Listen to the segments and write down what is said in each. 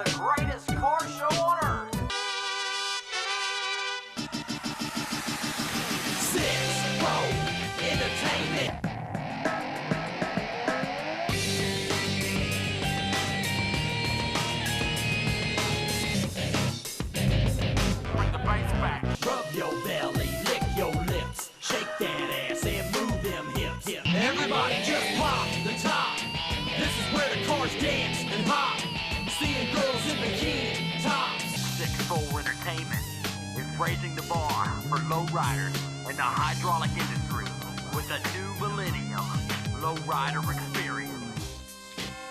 the greatest car show on earth. 6-Row Entertainment. Bring the bass back. Rub your belly, lick your lips, shake that ass and move them hips. Everybody just pop to the top. This is where the cars dance and hop. Seeing girls in bikini tops. 6-Row Entertainment is raising the bar for lowriders in the hydraulic industry with a new millennium Lowrider experience.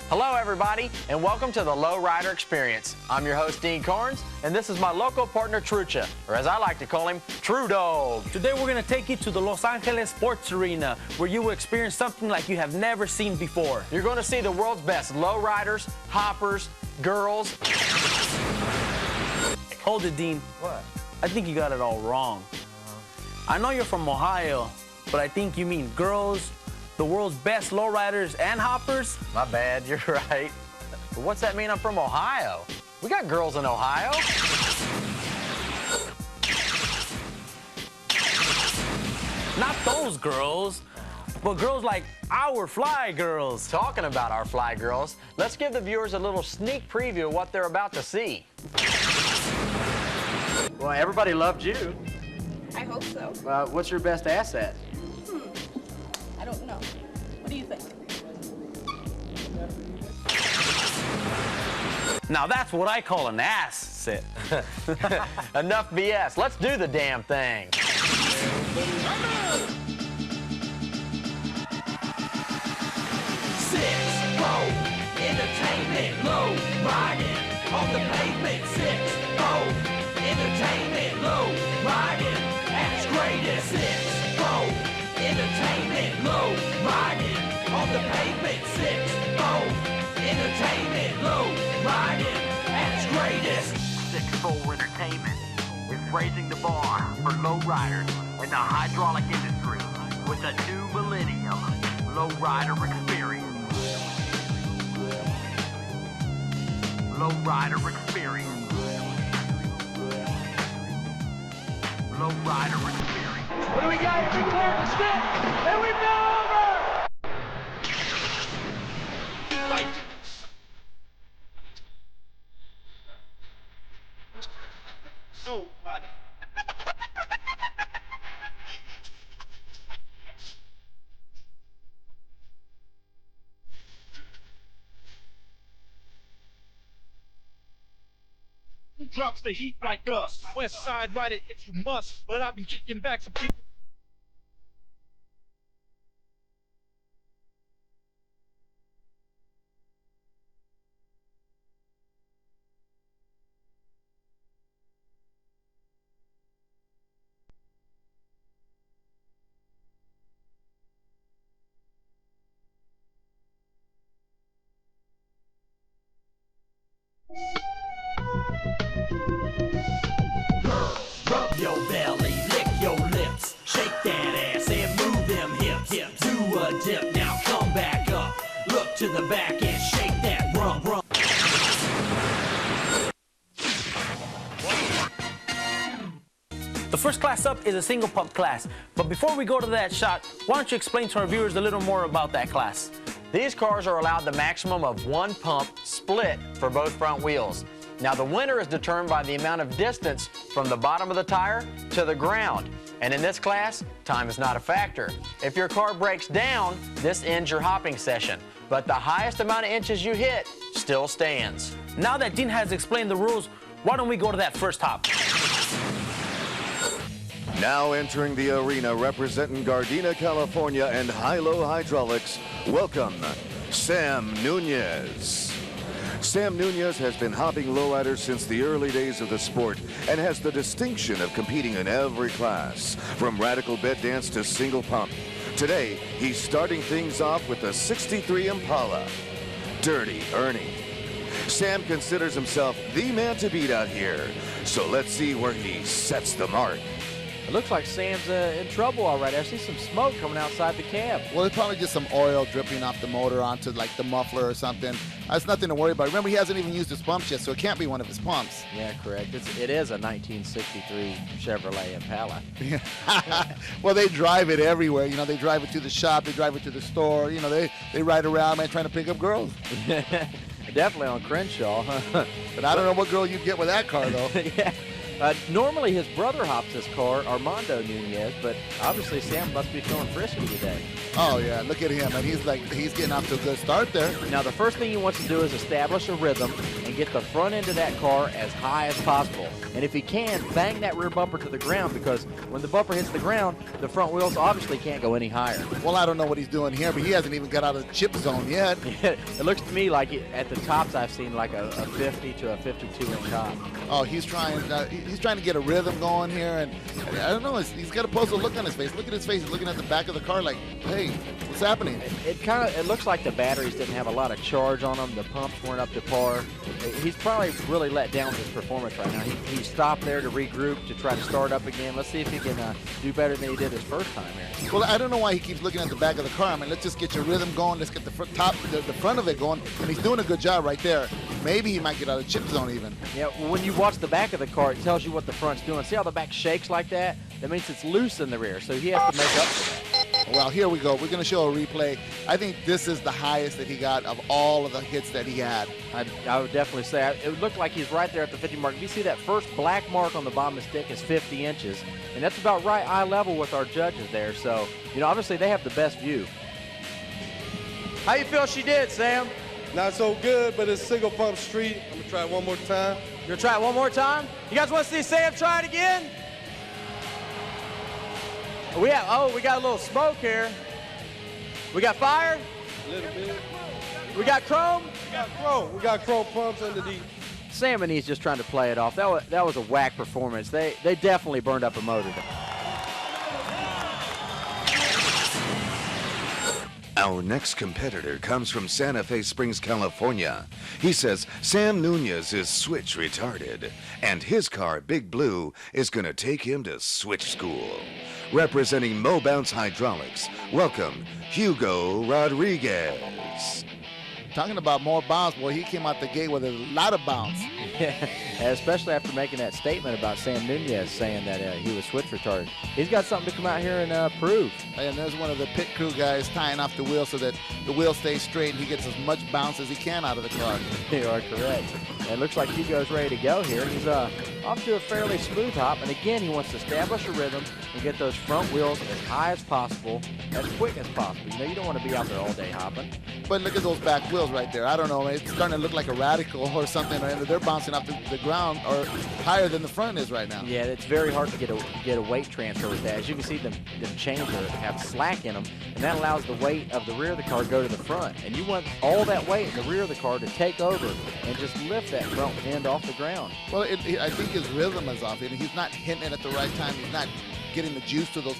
Hello everybody, and welcome to the Lowrider Experience. I'm your host Dean Carnes, and this is my local partner Trucha, or as I like to call him, True Dog. Today we're going to take you to the Los Angeles Sports Arena, where you will experience something like you have never seen before. You're going to see the world's best lowriders, hoppers, girls. Hold it, Dean. What? I think you got it all wrong. I know you're from Ohio, but I think you mean girls, the world's best lowriders and hoppers. My bad, you're right. But what's that mean I'm from Ohio? We got girls in Ohio. Not those girls, but girls like our fly girls. Talking about our fly girls, let's give the viewers a little sneak preview of what they're about to see. Well, everybody loved you. I hope so. What's your best asset? I don't know. What do you think? Now that's what I call an ass sit. Enough BS. Let's do the damn thing. 6-Row Entertainment, low riding on the pavement. 6-Row Entertainment, low riding at its greatest. 6-Row Entertainment, low riding on the pavement. 6-Row Entertainment, low riding at its greatest. 6-Row Entertainment is raising the bar for low riders in the hydraulic industry with a new millennium Lowrider experience. Lowrider experience. Lowrider experience. What do we got? We clear the stick, and we go over. Fight. Oh, buddy. Drops the heat like us. West side ride it if you must, but I'll be kicking back some people. Rub your belly, lick your lips, shake that ass and move them hips. Do a dip, now come back up. Look to the back and shake that rump. The first class up is a single pump class. But before we go to that shot, why don't you explain to our viewers a little more about that class? These cars are allowed the maximum of one pump split for both front wheels. Now the winner is determined by the amount of distance from the bottom of the tire to the ground. And in this class, time is not a factor. If your car breaks down, this ends your hopping session. But the highest amount of inches you hit still stands. Now that Dean has explained the rules, why don't we go to that first hop? Now entering the arena representing Gardena, California and Hilo Hydraulics, welcome, Sam Nunez. Sam Nunez has been hopping lowriders since the early days of the sport and has the distinction of competing in every class, from radical bed dance to single pump. Today, he's starting things off with the 63 Impala, Dirty Ernie. Sam considers himself the man to beat out here, so let's see where he sets the mark. It looks like Sam's in trouble already. I see some smoke coming outside the cab. Well, it's probably just some oil dripping off the motor onto like the muffler or something. That's nothing to worry about. Remember, he hasn't even used his pumps yet, so it can't be one of his pumps. Yeah, correct. It is a 1963 Chevrolet Impala. Well, they drive it everywhere. You know, they drive it to the shop, they drive it to the store. You know, they ride around, man, trying to pick up girls. Definitely on Crenshaw. But I don't know what girl you'd get with that car, though. Yeah. Normally his brother hops his car, Armando Nunez, but obviously Sam must be feeling frisky today. Oh, yeah, look at him. And he's getting off to a good start there. Now, the first thing he wants to do is establish a rhythm and get the front end of that car as high as possible. And if he can, bang that rear bumper to the ground, because when the bumper hits the ground, the front wheels obviously can't go any higher. Well, I don't know what he's doing here, but he hasn't even got out of the chip zone yet. It looks to me like at the tops I've seen like a 50 to a 52-inch top. Oh, he's trying to get a rhythm going here, and I don't know. He's got a puzzled look on his face. Look at his face. He's looking at the back of the car like, hey, what's happening? It looks like the batteries didn't have a lot of charge on them. The pumps weren't up to par. He's probably really let down with his performance right now. He stopped there to regroup, to try to start up again. Let's see if he can do better than he did his first time here. Well, I don't know why he keeps looking at the back of the car. I mean, let's just get your rhythm going. Let's get the front of it going, and he's doing a good job right there. Maybe he might get out of chip zone even. Yeah, when you watch the back of the car, it tells you what the front's doing. See how the back shakes like that? That means it's loose in the rear, so he has to make up for that. Well, here we go. We're going to show a replay. I think this is the highest that he got of all of the hits that he had. I would definitely say it looked like he's right there at the 50 mark. If you see that first black mark on the bottom of the stick is 50 inches, and that's about right eye level with our judges there. So, you know, obviously they have the best view. How you feel she did, Sam? Not so good, but it's single pump street. I'm gonna try it one more time. You gonna try it one more time? You guys want to see Sam try it again? We got a little smoke here. We got fire? A little bit. We got chrome? We got chrome pumps underneath. Sam and he's just trying to play it off. That was a whack performance. They definitely burned up a motor. Our next competitor comes from Santa Fe Springs, California. He says Sam Nunez is switch retarded, and his car, Big Blue, is going to take him to switch school. Representing Mo Bounce Hydraulics, welcome Hugo Rodriguez. Talking about more bounce, boy, he came out the gate with a lot of bounce. Yeah, especially after making that statement about Sam Nunez saying that he was switch retarded. He's got something to come out here and prove. And there's one of the pit crew guys tying off the wheel so that the wheel stays straight and he gets as much bounce as he can out of the car. You are correct. And it looks like Hugo's ready to go here. He's off to a fairly smooth hop, and again, he wants to establish a rhythm and get those front wheels as high as possible, as quick as possible. You know, you don't want to be out there all day hopping. But look at those back wheels right there. I don't know, it's starting to look like a Radical or something. They're bouncing off the ground or higher than the front is right now. Yeah, it's very hard to get a weight transfer with that. As you can see, them chains have slack in them, and that allows the weight of the rear of the car to go to the front. And you want all that weight in the rear of the car to take over and just lift that front end off the ground. Well, I think his rhythm is off. He's not hitting it at the right time. He's not getting the juice to those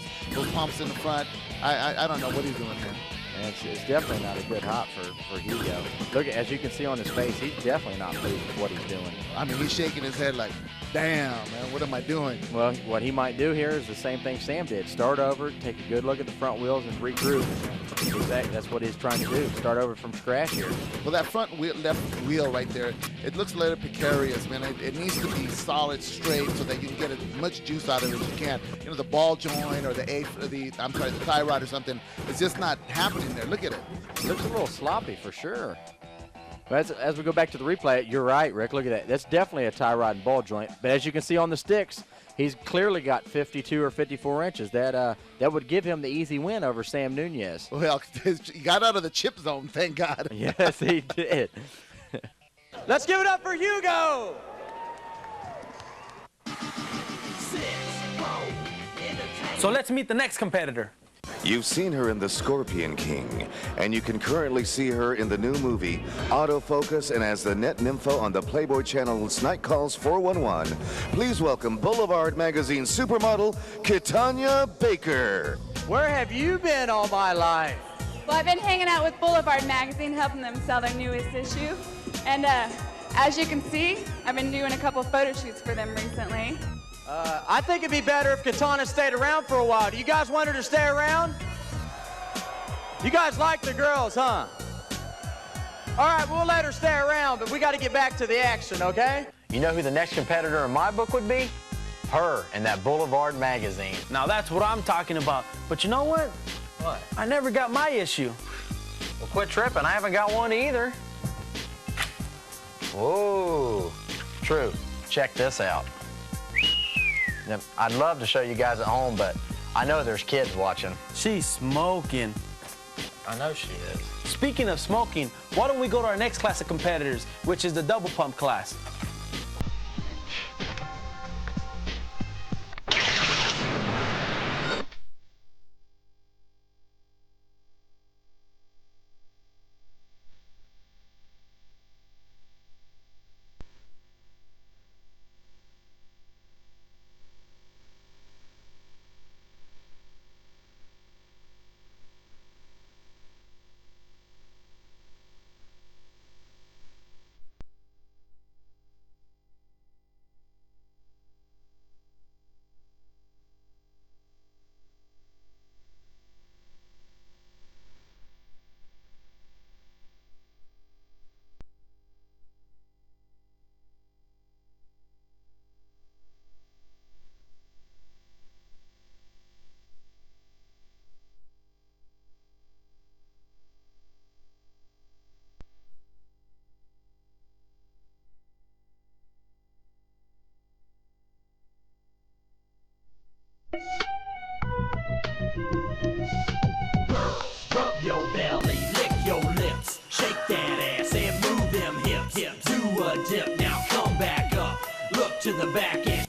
pumps in the front. I don't know what he's doing here. And it's definitely not a good hop for Hugo. Look, as you can see on his face, he's definitely not pleased with what he's doing. I mean, he's shaking his head like, damn, man, what am I doing? Well, what he might do here is the same thing Sam did. Start over, take a good look at the front wheels, and regroup. That's what he's trying to do, start over from scratch here. Well, that front wheel, left wheel right there, it looks a little precarious, man. It needs to be solid, straight, so that you can get as much juice out of it as you can. You know, the ball joint or the tie rod or something, it's just not happening there. Look at it. It looks a little sloppy for sure. But as we go back to the replay, you're right, Rick. Look at that. That's definitely a tie rod and ball joint. But as you can see on the sticks, he's clearly got 52 or 54 inches. That would give him the easy win over Sam Nunez. Well, he got out of the chip zone, thank God. Yes, he did. Let's give it up for Hugo. So let's meet the next competitor. You've seen her in The Scorpion King, and you can currently see her in the new movie Autofocus and as the net nympho on the Playboy Channel's Night Calls 411. Please welcome Boulevard Magazine supermodel Kitana Baker. Where have you been all my life? Well, I've been hanging out with Boulevard Magazine, helping them sell their newest issue. And as you can see, I've been doing a couple photo shoots for them recently. I think it'd be better if Kitana stayed around for a while. Do you guys want her to stay around? You guys like the girls, huh? All right, we'll let her stay around, but we got to get back to the action, okay? You know who the next competitor in my book would be? Her in that Boulevard magazine. Now that's what I'm talking about. But you know what? What? I never got my issue. Well, quit tripping. I haven't got one either. Whoa. True. Check this out. Now, I'd love to show you guys at home, but I know there's kids watching. She's smoking. I know she is. Speaking of smoking, why don't we go to our next class of competitors, which is the double pump class. Rub your belly, lick your lips, shake that ass and move them hips. Do a dip, now come back up, look to the back end.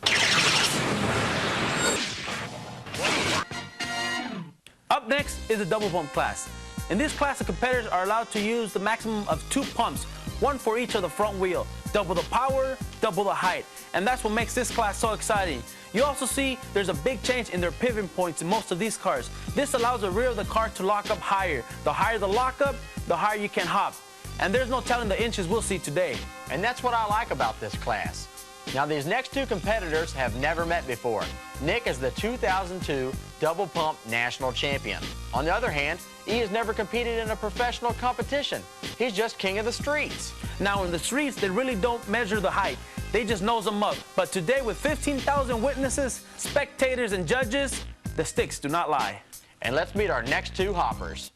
Up next is the double pump class. In this class, the competitors are allowed to use the maximum of 2 pumps, one for each of the front wheel. Double the power, double the height. And that's what makes this class so exciting. You also see there's a big change in their pivot points in most of these cars. This allows the rear of the car to lock up higher. The higher the lockup, the higher you can hop. And there's no telling the inches we'll see today. And that's what I like about this class. Now, these next two competitors have never met before. Nick is the 2002 double pump national champion. On the other hand, he has never competed in a professional competition. He's just king of the streets. Now, in the streets, they really don't measure the height. They just nose them up. But today, with 15,000 witnesses, spectators, and judges, the sticks do not lie. And let's meet our next two hoppers.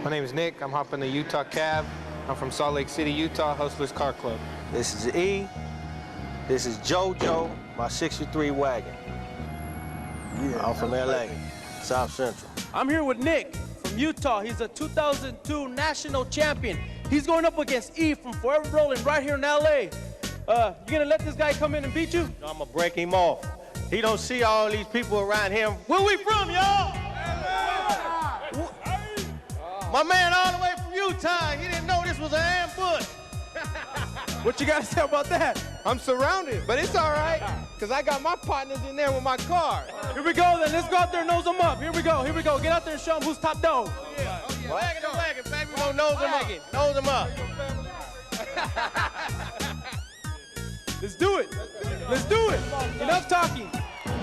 My name is Nick. I'm hopping the Utah cab. I'm from Salt Lake City, Utah, Hustlers Car Club. This is E. This is JoJo, my 63 wagon. I'm from LA, South Central. I'm here with Nick from Utah. He's a 2002 national champion. He's going up against E from Forever Rolling right here in LA. You gonna let this guy come in and beat you? I'm gonna break him off. He don't see all these people around him. Where we from, y'all? My man all the way from Utah, he didn't know this was an ambush. What you gotta say about that? I'm surrounded, but it's all right, because I got my partners in there with my car. Here we go then, let's go out there and nose them up. Here we go. Get out there and show them who's top dog. Wagon to wagon, baby, we gonna nose them again. Nose them up. Let's do it. Let's do it. Enough talking.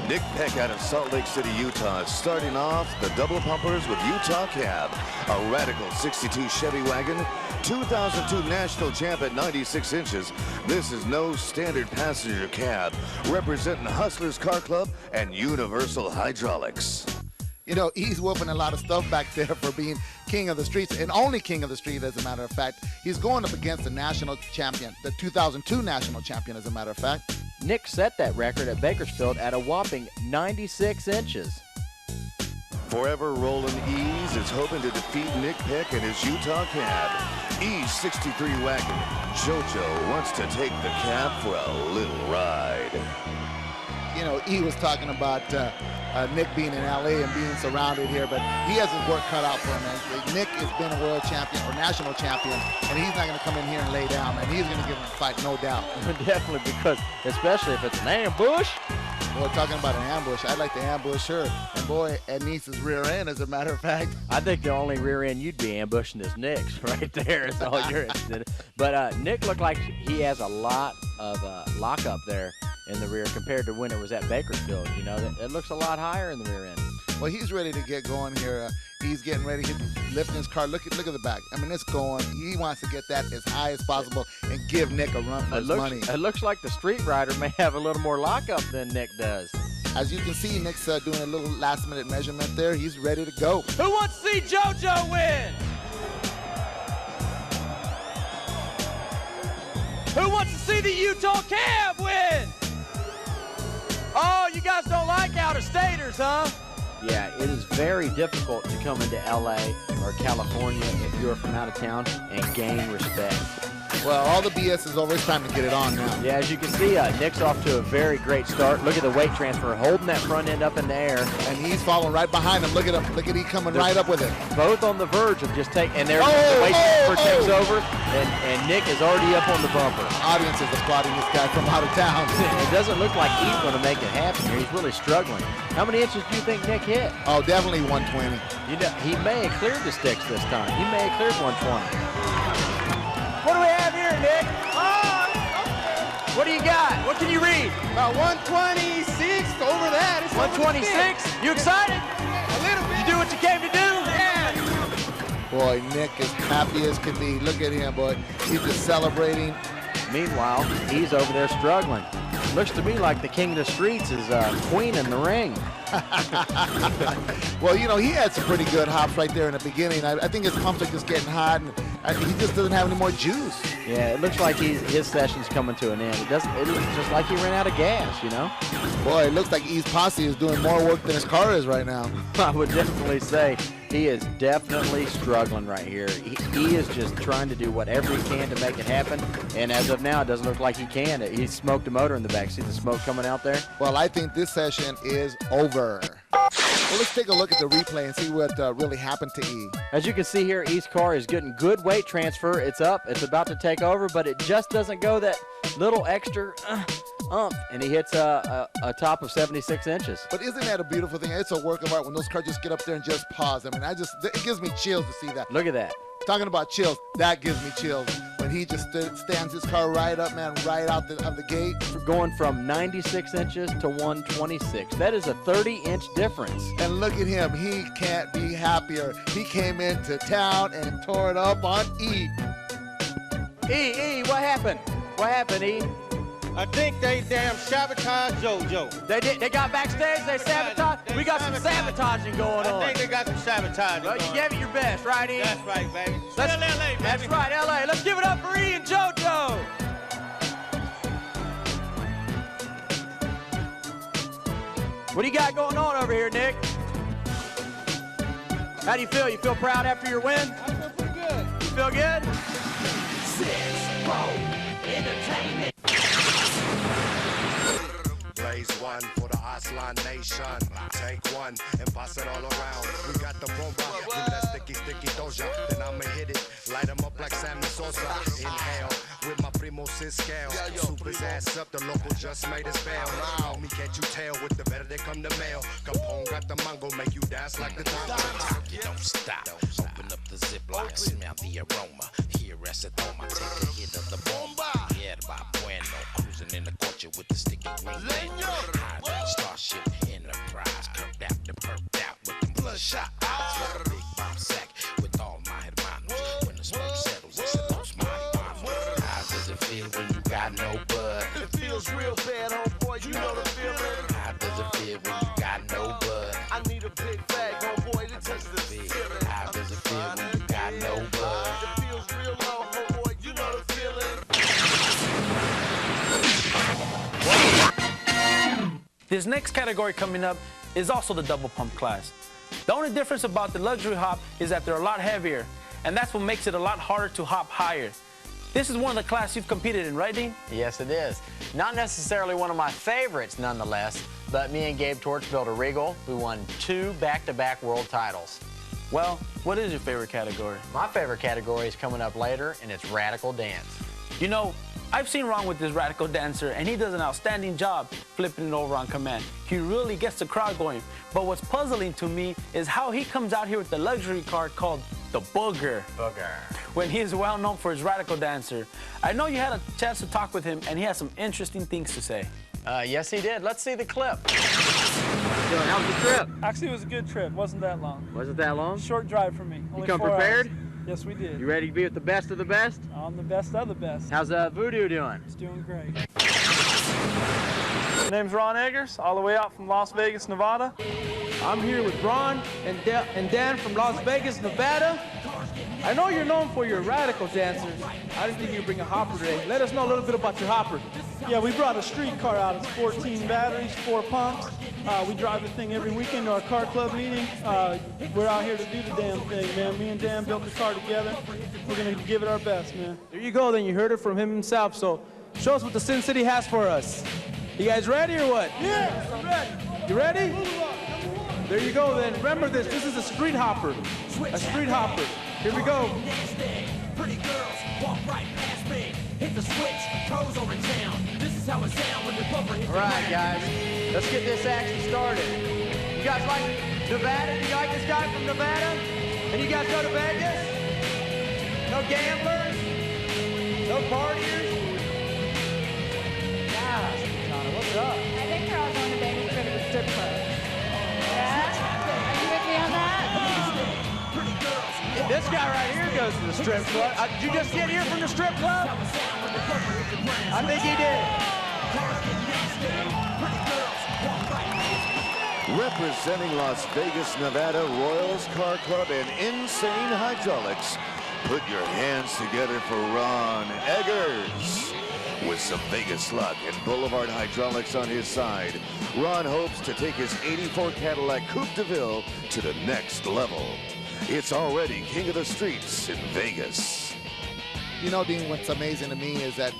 Nick Peck out of Salt Lake City, Utah, is starting off the double pumpers with Utah Cab, a radical 62 Chevy wagon, 2002 national champ at 96 inches. This is no standard passenger cab, representing Hustlers Car Club and Universal Hydraulics. You know, he's whooping a lot of stuff back there for being king of the streets, and only king of the street, as a matter of fact. He's going up against the national champion, the 2002 national champion, as a matter of fact. Nick set that record at Bakersfield at a whopping 96 inches. Forever Rolling Ease is hoping to defeat Nick Peck and his Utah Cab. Ease 63 wagon. JoJo wants to take the cab for a little ride. You know, he was talking about Nick being in LA and being surrounded here, but he has his work cut out for him, man. Nick has been a world champion or national champion, and he's not going to come in here and lay down, man. He's going to give him a fight, no doubt. Definitely, because especially if it's an ambush. Boy, talking about an ambush, I'd like to ambush her. And boy, at Niece's rear end, as a matter of fact. I think the only rear end you'd be ambushing is Nick's right there. Is all you're interested in. But Nick looked like he has a lot of lockup there. in the rear compared to when it was at Bakersfield. You know, it looks a lot higher in the rear end. Well, he's ready to get going here. He's getting ready. He's lifting his car. Look at the back. I mean, it's going. He wants to get that as high as possible and give Nick a run for his money. It looks like the Street Rider may have a little more lockup than Nick does. As you can see, Nick's doing a little last-minute measurement there. He's ready to go. Who wants to see JoJo win? Who wants to see the Utah Cab win? Oh, you guys don't like out-of-staters, huh? Yeah, it is very difficult to come into LA or California if you're from out of town and gain respect. Well, all the BS is over. It's time to get it on now. Yeah, as you can see, Nick's off to a very great start. Look at the weight transfer, holding that front end up in the air. And he's following right behind him. Look at him. Look at he coming right up with it. Both on the verge of just taking, and there's the weight transfer takes over, and Nick is already up on the bumper. The audience is applauding this guy from out of town. It doesn't look like he's going to make it happen here. He's really struggling. How many inches do you think Nick hit? Oh, definitely 120. You know, he may have cleared the sticks this time. He may have cleared 120. What do we have here, Nick? Oh, okay. What do you got? What can you read? About 126 over that. It's 126? You excited? A little bit. You do what you came to do? Yeah. Boy, Nick is happy as can be. Look at him, boy. He's just celebrating. Meanwhile, he's over there struggling. Looks to me like the king of the streets is queen in the ring. Well, you know, he had some pretty good hops right there in the beginning. I think his pumps are just getting hot, and he just doesn't have any more juice. Yeah, it looks like his session's coming to an end. It looks just like he ran out of gas, you know? Boy, it looks like East Posse is doing more work than his car is right now. I would definitely say he is definitely struggling right here. He is just trying to do whatever he can to make it happen, and as of now, it doesn't look like he can. He smoked a motor in the back. See the smoke coming out there? Well, I think this session is over. Well, let's take a look at the replay and see what really happened to E. As you can see here, E's car is getting good weight transfer. It's up. It's about to take over, but it just doesn't go that little extra and he hits a top of 76 inches. But isn't that a beautiful thing? It's a work of art when those cars just get up there and just pause. I mean, it gives me chills to see that. Look at that. Talking about chills, that gives me chills. When he just stands his car right up, man, right out of the gate. Going from 96 inches to 126. That is a 30-inch difference. And look at him. He can't be happier. He came into town and tore it up on E. E, what happened? What happened, E? I think they damn sabotaged JoJo. They did. They got backstage. They sabotaged. We got some sabotaging going on. I think they got some sabotaging. Well, you gave it your best, right, E? That's right, baby. Let's, LA, baby. That's right, LA. Let's give it up for E and JoJo. What do you got going on over here, Nick? How do you feel? You feel proud after your win? I feel pretty good. You feel good? 6-4 Entertainment. Blaze one for the Aslan Nation. Take one and pass it all around. We got the bomba, with that sticky doja. Then I'ma hit it, light 'em up like Sammy Sosa. Inhale with my primo sis scale. Soup his ass up, the local just made his bail. Now me can't you tell with the better they come to mail. Capone got the mango, make you dance like the tango. You don't stop. Open up the ziplock, smell the aroma. Here acetoma, take a hit of the bomba. Yerba bueno, cruising in the culture with the sticky green lane. High Starship Enterprise, curved out the perked out with them bloodshot eyes. With a big bomb sack with all my hermanos. When the smoke settles, it's a los marihuanos. How does it feel when you got no bud? It feels real bad, homeboy, you know the feeling. How does it feel when you got no bud? I need a big bag, homeboy, to touch the feeling. How does it feel when you got no bud? It feels real low, homeboy, you know the feeling. This next category coming up is also the double pump class. The only difference about the luxury hop is that they're a lot heavier, and that's what makes it a lot harder to hop higher. This is one of the classes you've competed in, right, Dean? Yes, it is. Not necessarily one of my favorites, nonetheless, but me and Gabe Torch built a Regal. We won 2 back-to-back world titles. Well, what is your favorite category? My favorite category is coming up later, and it's Radical Dance. You know, I've seen Ron with this Radical Dancer, and he does an outstanding job flipping it over on command. He really gets the crowd going. But what's puzzling to me is how he comes out here with the luxury car called the Booger. When he is well known for his Radical Dancer. I know you had a chance to talk with him, and he has some interesting things to say. Yes, he did. Let's see the clip. How was the trip? Actually, it was a good trip. Wasn't that long. Wasn't that long? Short drive for me. You Only come 4 prepared? hours. Yes, we did. You ready to be with the best of the best? I'm the best of the best. How's Voodoo doing? It's doing great. My name's Ron Eggers, all the way out from Las Vegas, Nevada. I'm here with Ron and Dan from Las Vegas, Nevada. I know you're known for your radical dancers. I didn't think you'd bring a hopper today. Let us know a little bit about your hopper. Yeah, we brought a street car out. It's 14 batteries, 4 pumps. We drive the thing every weekend to our car club meeting. We're out here to do the damn thing, man. Me and Dan built the car together. We're going to give it our best, man. There you go, then. You heard it from him himself. So show us what the Sin City has for us. You guys ready or what? Yeah, I'm ready. You ready? There you go, then. Remember this. This is a street hopper. A street hopper. Here we go. Pretty girls walk right past me. Hit the switch, toes over town. This is how it sounds when the bumper hits. All right, guys, let's get this action started. You guys like Nevada? Do you like this guy from Nevada? And you guys go to Vegas? No gamblers? No partiers? Gosh, Kitana, what's up? I think they're all going to Vegas to go to the strip club. Yeah? Are you with me on that? This guy right here goes to the strip club. Did you just get here from the strip club? I think he did. Representing Las Vegas, Nevada, Royals Car Club and Insane Hydraulics, put your hands together for Ron Eggers. With some Vegas luck and Boulevard Hydraulics on his side, Ron hopes to take his '84 Cadillac Coupe de Ville to the next level. It's already king of the streets in Vegas. You know, Dean, what's amazing to me is that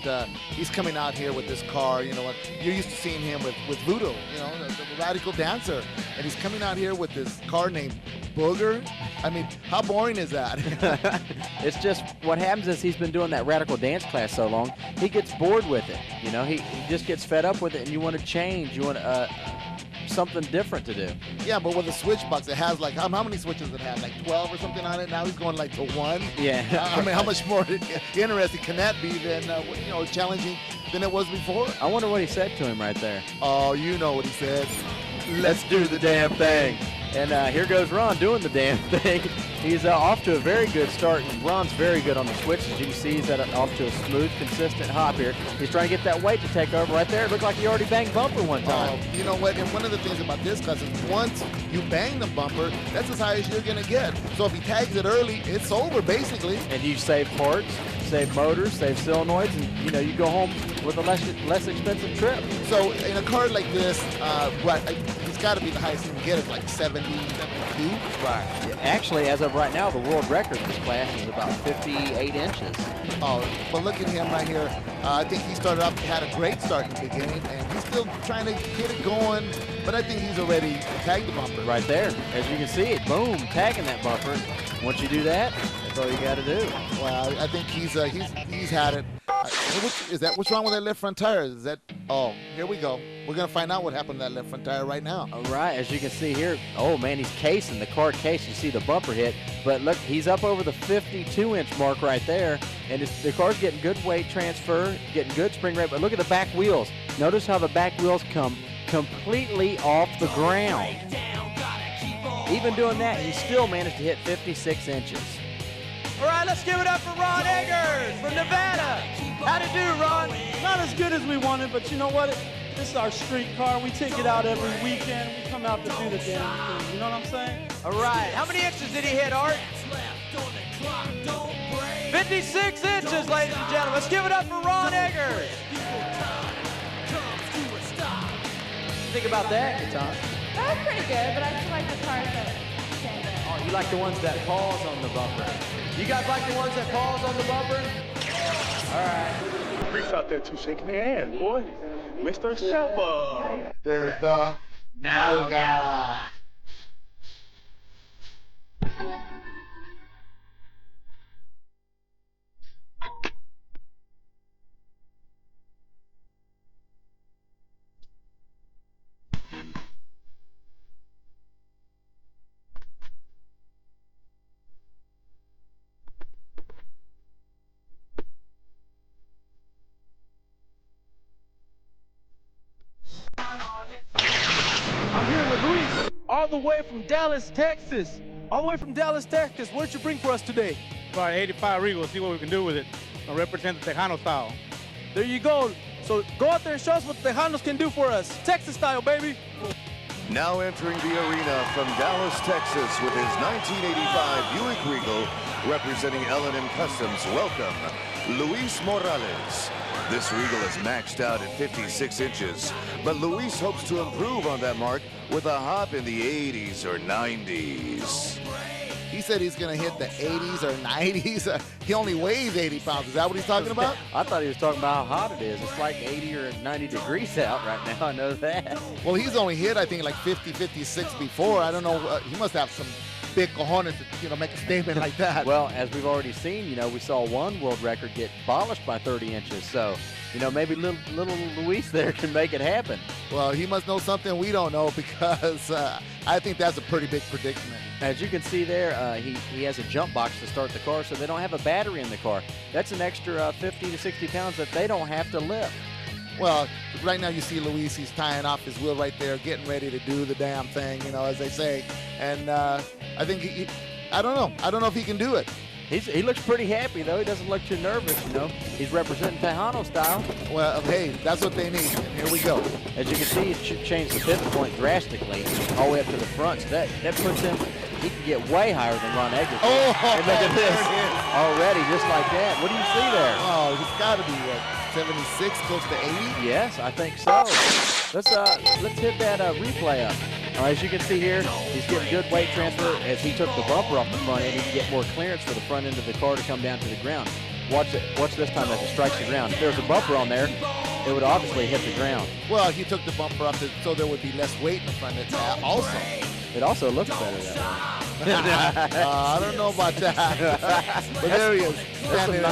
he's coming out here with this car. You know what? You're used to seeing him with Voodoo, you know, the radical dancer. And he's coming out here with this car named Booger. I mean, how boring is that? It's just what happens is he's been doing that radical dance class so long, he gets bored with it. You know, he just gets fed up with it, and you want to change. You want something different to do. Yeah, but with the switch box, it has like, how many switches does it have? Like 12 or something on it? Now he's going like to 1. Yeah. I mean, how much more interesting can that be than, you know, challenging than it was before? I wonder what he said to him right there. Oh, you know what he said. Let's do the damn thing. And here goes Ron doing the damn thing. He's off to a very good start. Ron's very good on the switches. You can see he's off to a smooth, consistent hop here. He's trying to get that weight to take over right there. It looked like he already banged bumper one time. You know what? And one of the things about this class is once you bang the bumper, that's as high as you're going to get. So if he tags it early, it's over basically. And you save parts, save motors, save solenoids, and you know you go home with a less expensive trip. So in a car like this, it's got to be the highest you can get. It's like 70, 72. Right. Actually, as of right now, the world record in this class is about 58 inches. Oh, but look at him right here. I think he started off, had a great start in the beginning, and he's still trying to get it going, but I think he's already tagged the bumper. Right there. As you can see it, boom, tagging that bumper. Once you do that, that's all you got to do. Well, I think he's had it. What's wrong with that left front tire? Is that, oh, here we go. We're going to find out what happened to that left front tire right now. All right, as you can see here, oh man, he's casing the car case. You see the bumper hit, but look, he's up over the 52-inch mark right there, and the car's getting good weight transfer, getting good spring rate, but look at the back wheels. Notice how the back wheels come completely off the ground. Even doing that, he still managed to hit 56 inches. All right, let's give it up for Ron Eggers from Nevada. How'd it do, Ron? Not as good as we wanted, but you know what? This is our street car. We take it out every weekend. We come out to do the damn thing. You know what I'm saying? All right. How many inches did he hit, Art? 56 inches, ladies and gentlemen. Let's give it up for Ron Eggers. Think about that, Kitana. That was pretty good, but I just like the cars that stand there. Oh, you like the ones that pause on the bumper. You guys like the ones that pause on the bumper? All right. Freaks out there too, shaking their hand, boy. Mr. Shepherd. There's the now guy. I'm here with Luis, all the way from Dallas, Texas. All the way from Dallas, Texas. What did you bring for us today? About 85 Regal, see what we can do with it. I'll represent the Tejano style. There you go. So go out there and show us what the Tejanos can do for us. Texas style, baby. Now entering the arena from Dallas, Texas with his 1985 Buick Regal, representing L&M Customs, welcome, Luis Morales. This Regal is maxed out at 56 inches, but Luis hopes to improve on that mark with a hop in the 80s or 90s. He said he's going to hit the 80s or 90s. He only weighs 80 pounds. Is that what he's talking about? I thought he was talking about how hot it is. It's like 80 or 90 degrees out right now. I know that. Well, he's only hit, I think, like 50, 56 before. I don't know. He must have some big cojones to, make a statement like that. Well, as we've already seen, we saw one world record get abolished by 30 inches. So, maybe little Luis there can make it happen. Well, he must know something we don't know, because I think that's a pretty big predicament. As you can see there, he has a jump box to start the car, so they don't have a battery in the car. That's an extra 50 to 60 pounds that they don't have to lift. Well, right now you see Luis, he's tying off his wheel right there, getting ready to do the damn thing, as they say. And I think I don't know. I don't know if he can do it. He looks pretty happy, though. He doesn't look too nervous, He's representing Tejano style. Well, hey, that's what they need. And here we go. As you can see, it changed the pivot point drastically all the way up to the front. So that puts him, he can get way higher than Ron Eggers. Oh, and look at this. Already, just like that. What do you see there? Oh, he's got to be, 76, close to 80? Yes, I think so. Let's hit that replay up. As you can see here, he's getting good weight transfer as he took the bumper off the front end. He can get more clearance for the front end of the car to come down to the ground. Watch this time as it strikes the ground. If there was a bumper on there, it would obviously hit the ground. Well, he took the bumper up so there would be less weight in the front end also. It also looks better that way. I don't know about that. But there he is. That's some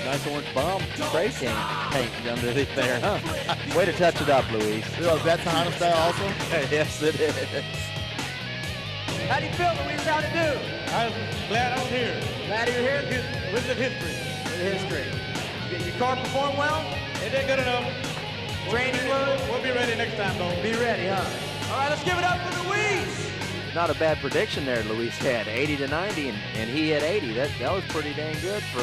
nice orange bomb spray paint underneath there, huh? Way to touch it up, Luis. Is that Tejano style also? Yes, it is. How do you feel, Luis? How'd it do? I'm glad I was here. Glad you're here? With the history. Your car performed well? It did good enough. Training well? We'll be ready next time, though. Be ready, huh? All right, let's give it up for Luis. Not a bad prediction there, Luis had 80 to 90, and he hit 80. That was pretty dang good for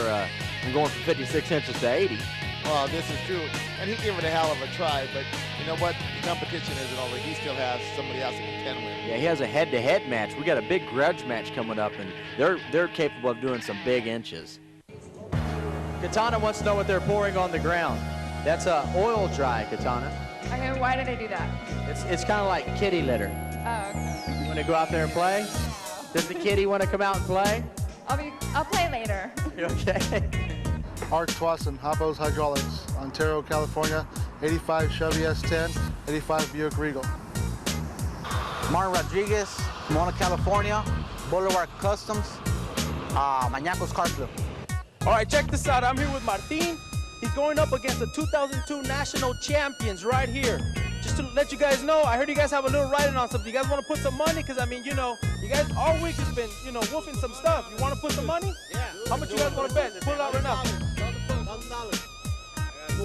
from going from 56 inches to 80. Well, this is true, and he gave it a hell of a try. But you know what? The competition isn't over. He still has somebody else to contend with. Yeah, he has a head-to-head match. We got a big grudge match coming up, and they're capable of doing some big inches. Kitana wants to know what they're pouring on the ground. That's oil dry, Kitana. Okay, why did I do that? It's kind of like kitty litter. Oh, okay. You want to go out there and play? Does the kitty want to come out and play? I'll play later. Okay. Art Twassen, Hoppos Hydraulics, Ontario, California, 85 Chevy S10, 85 Buick Regal. Martin Rodriguez, Mona, California, Boulevard Customs, Mañacos Car Club. All right, check this out. I'm here with Martin. He's going up against the 2002 national champions right here. Just to let you guys know, I heard you guys have a little riding on something. You guys want to put some money? Because, I mean, you guys all week has been, wolfing some stuff. You want to put some money? Yeah. How much you guys want to bet? Put it out right now.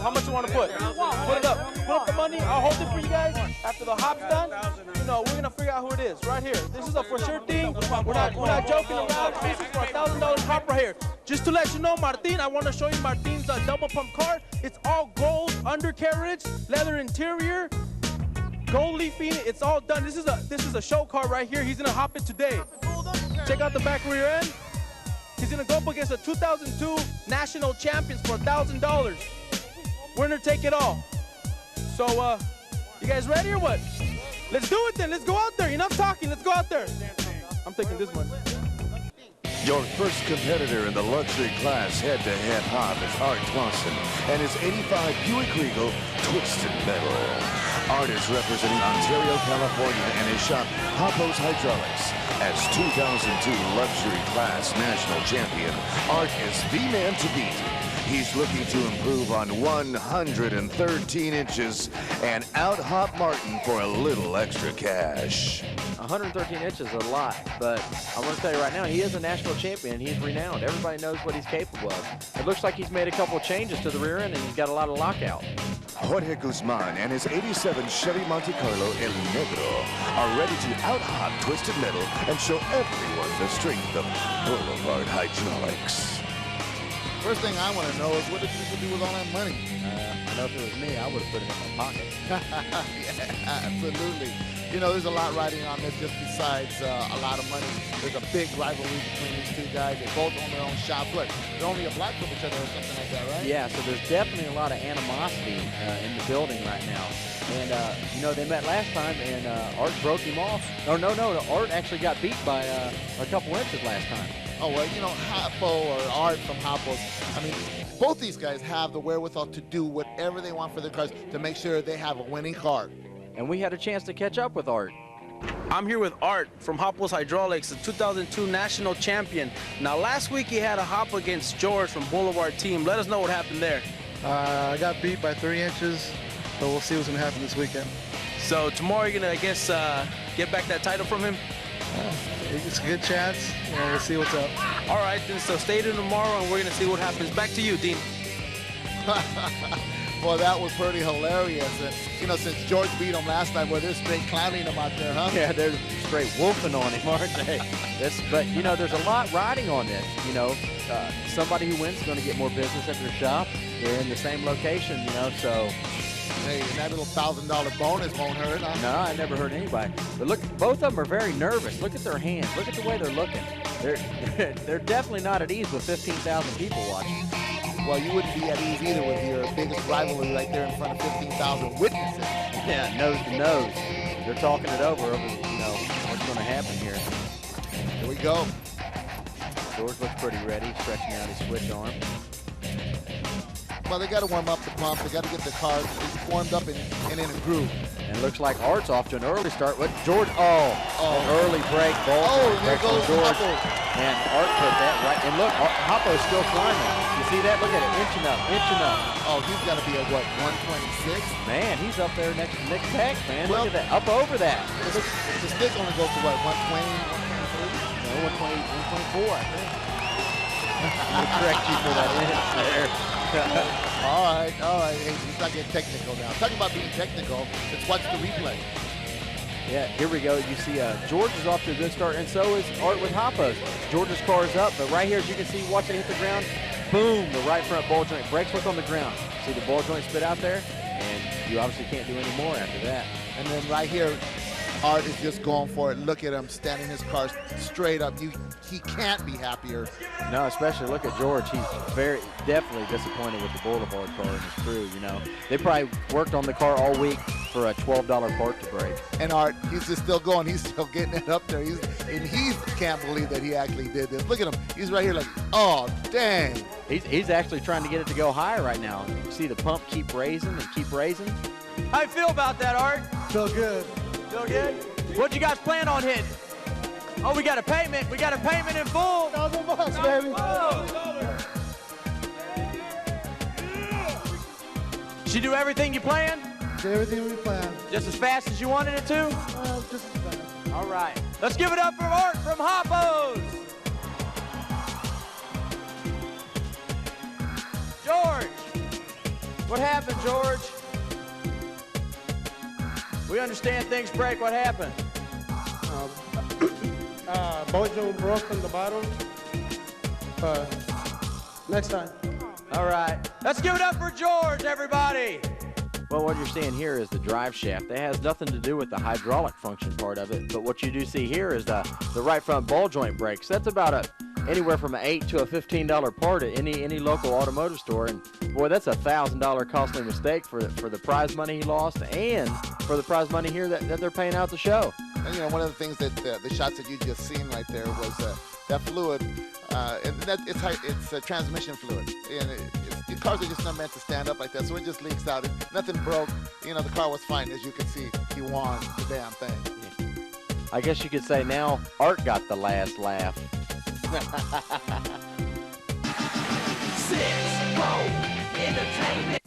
How much you want to put? Put it up. Put up the money. I'll hold it for you guys. After the hop's done, we're going to figure out who it is right here. This is a for sure thing. We're not joking around. This is for a $1,000 hop right here. Just to let you know, Martin, I want to show you Martin's double pump car. It's all gold undercarriage, leather interior, gold leafing. It's all done. This is a show car right here. He's going to hop it today. Check out the back rear end. He's going to go up against the 2002 national champions for $1,000. Winner take it all. So, you guys ready or what? Let's do it then. Let's go out there. Enough talking. Let's go out there. I'm taking this one. Your first competitor in the luxury class head-to-head hop is Art Twassen and his 85 Buick Regal Twisted Metal. Art is representing Ontario, California, and his shop, Hoppos Hydraulics. As 2002 luxury class national champion, Art is the man to beat. He's looking to improve on 113 inches and out-hop Martin for a little extra cash. 113 inches is a lot, but I want to tell you right now, he is a national champion. He's renowned. Everybody knows what he's capable of. It looks like he's made a couple of changes to the rear end, and he's got a lot of lockout. Jorge Guzman and his 87 Chevy Monte Carlo El Negro are ready to out-hop Twisted Metal and show everyone the strength of Boulevard Hydraulics. First thing I want to know is what did people do with all that money? I know if it was me, I would have put it in my pocket. Yeah, absolutely. You know, there's a lot riding on this just besides a lot of money. There's a big rivalry between these two guys. They both own their own shop. Look, they're only a block from each other or something like that, right? Yeah, so there's definitely a lot of animosity in the building right now. And, you know, they met last time, and Art broke him off. Oh, no, Art actually got beat by a couple inches last time. Oh, well, you know, Hoppo or Art from Hoppo's, I mean, both these guys have the wherewithal to do whatever they want for their cars to make sure they have a winning car. And we had a chance to catch up with Art. I'm here with Art from Hoppo's Hydraulics, the 2002 national champion. Now, last week he had a hop against George from Boulevard Team. Let us know what happened there. I got beat by 3 inches, but we'll see what's going to happen this weekend. So tomorrow you're going to, I guess, get back that title from him? It's a good chance, and we'll see what's up. All right, then, so stay tuned tomorrow, and we're going to see what happens. Back to you, Dean. Well, that was pretty hilarious. And, you know, since George beat him last time, well, they're straight clowning him out there, huh? Yeah, they're straight wolfing on him, aren't they? But, you know, there's a lot riding on this. You know, somebody who wins is going to get more business at their shop. They're in the same location, you know, so. Hey, and that little $1,000 bonus won't hurt, huh? No, I never hurt anybody. But look, both of them are very nervous. Look at their hands. Look at the way they're looking. They're definitely not at ease with 15,000 people watching. Well, you wouldn't be at ease either with your biggest rivalry right there in front of 15,000 witnesses. Yeah, nose to nose. They're talking it over, you know, what's going to happen here. Here we go. George looks pretty ready, stretching out his switch arm. Well, they got to warm up the pump. They got to get the car warmed up and in a groove. And it looks like Art's off to an early start. What George? Oh, an early break. Oh, and there goes George. Hoppo. And Art put that right. And look, Hoppo's still climbing. You see that? Look at it, inching up. Oh, he's got to be at what, 126? Man, he's up there next to Nick Peck, man. Well, look at that, up over that. The stick only goes to what, 120, 123? No, 124, I think. I'm gonna correct you for that inch there. All right. Hey, he's not getting technical now. Talking about being technical, let's watch the replay. Yeah, here we go. You see George is off to a good start, and so is Art with Hoppo's. George's car is up, but right here, as you can see, watch it hit the ground. Boom, the right front ball joint. Brakes look on the ground. See the ball joint spit out there? And you obviously can't do any more after that. And then right here, Art is just going for it. Look at him standing his car straight up. He can't be happier. No, especially look at George. He's definitely disappointed with the Boulevard car and his crew, you know. They probably worked on the car all week for a $12 part to break. And Art, he's just still going. He's still getting it up there. He can't believe that he actually did this. Look at him. He's right here like, oh, dang. He's actually trying to get it to go higher right now. You see the pump keep raising and keep raising. How you feel about that, Art? Feel good. Feel good? What you guys plan on hitting? Oh, we got a payment. We got a payment in full. $1,000, baby. Did you do everything you planned? Did everything we planned. Just as fast as you wanted it to? Just as fast. All right. Let's give it up for Art from Hoppo's. George. What happened, George? We understand things break. What happened? Bojo broke on the bottom. Next time. All right. Let's give it up for George, everybody. Well, what you're seeing here is the drive shaft. That has nothing to do with the hydraulic function part of it, but what you do see here is the right front ball joint brakes. That's about anywhere from an $8 to a $15 part at any local automotive store, and boy, that's a $1,000 costly mistake for the prize money he lost and for the prize money here that they're paying out the show. And you know, one of the things that the shots that you just seen right there was that fluid, and that it's a transmission fluid, and the cars are just not meant to stand up like that, so it just leaks out. Nothing broke. You know, the car was fine, as you can see. He won the damn thing. I guess you could say now Art got the last laugh. 6-4 Entertainment.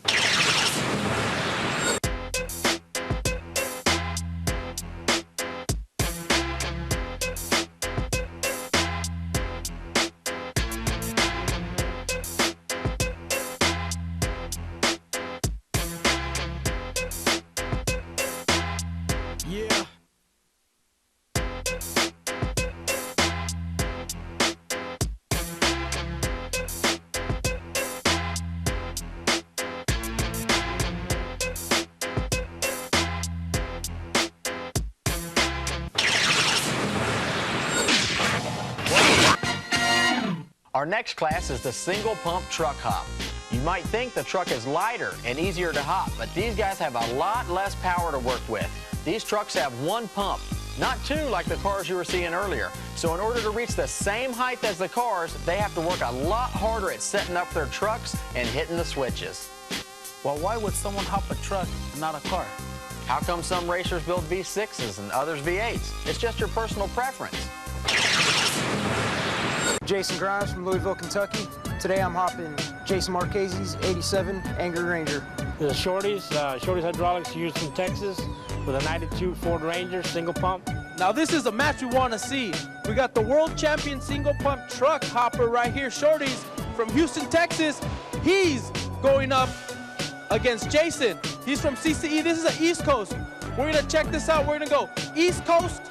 Our next class is the single pump truck hop. You might think the truck is lighter and easier to hop, but these guys have a lot less power to work with. These trucks have one pump, not two like the cars you were seeing earlier. So in order to reach the same height as the cars, they have to work a lot harder at setting up their trucks and hitting the switches. Well, why would someone hop a truck and not a car? How come some racers build V6s and others V8s? It's just your personal preference. Jason Grimes from Louisville, Kentucky. Today I'm hopping Jason Marchese's 87 Angry Ranger. The Shorty's Hydraulics, Houston, Texas, with a 92 Ford Ranger single pump. Now this is a match we want to see. We got the world champion single pump truck hopper right here, Shorty's from Houston, Texas. He's going up against Jason. He's from CCE. This is the East Coast. We're gonna check this out. We're gonna go East Coast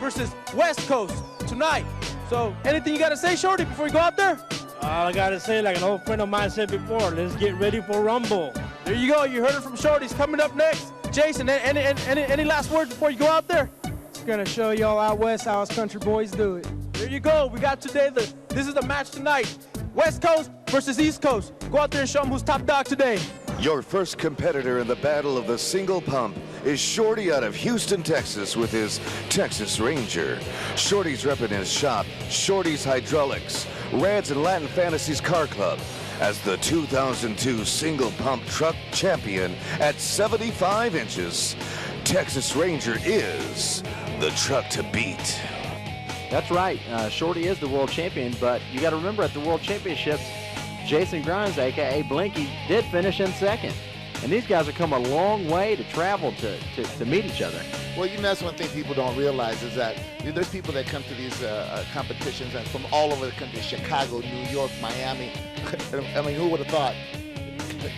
versus West Coast tonight. So anything you gotta say, Shorty, before you go out there? All I gotta say, like an old friend of mine said before, let's get ready for Rumble. There you go. You heard it from Shorty's coming up next. Jason, any last words before you go out there? Just gonna show y'all out west how us country boys do it. There you go. We got today, this is the match tonight. West Coast versus East Coast. Go out there and show them who's top dog today. Your first competitor in the battle of the single pump is Shorty out of Houston, Texas with his Texas Ranger. Shorty's repping his shop, Shorty's Hydraulics, Rads and Latin Fantasies Car Club, as the 2002 single pump truck champion at 75 inches. Texas Ranger is the truck to beat. That's right. Shorty is the world champion, but you got to remember at the World Championships, Jason Grimes, a.k.a. Blinky, did finish in second. And these guys have come a long way to travel to meet each other. Well, you know, that's one thing people don't realize is that there's people that come to these competitions and from all over the country, Chicago, New York, Miami. I mean, who would have thought?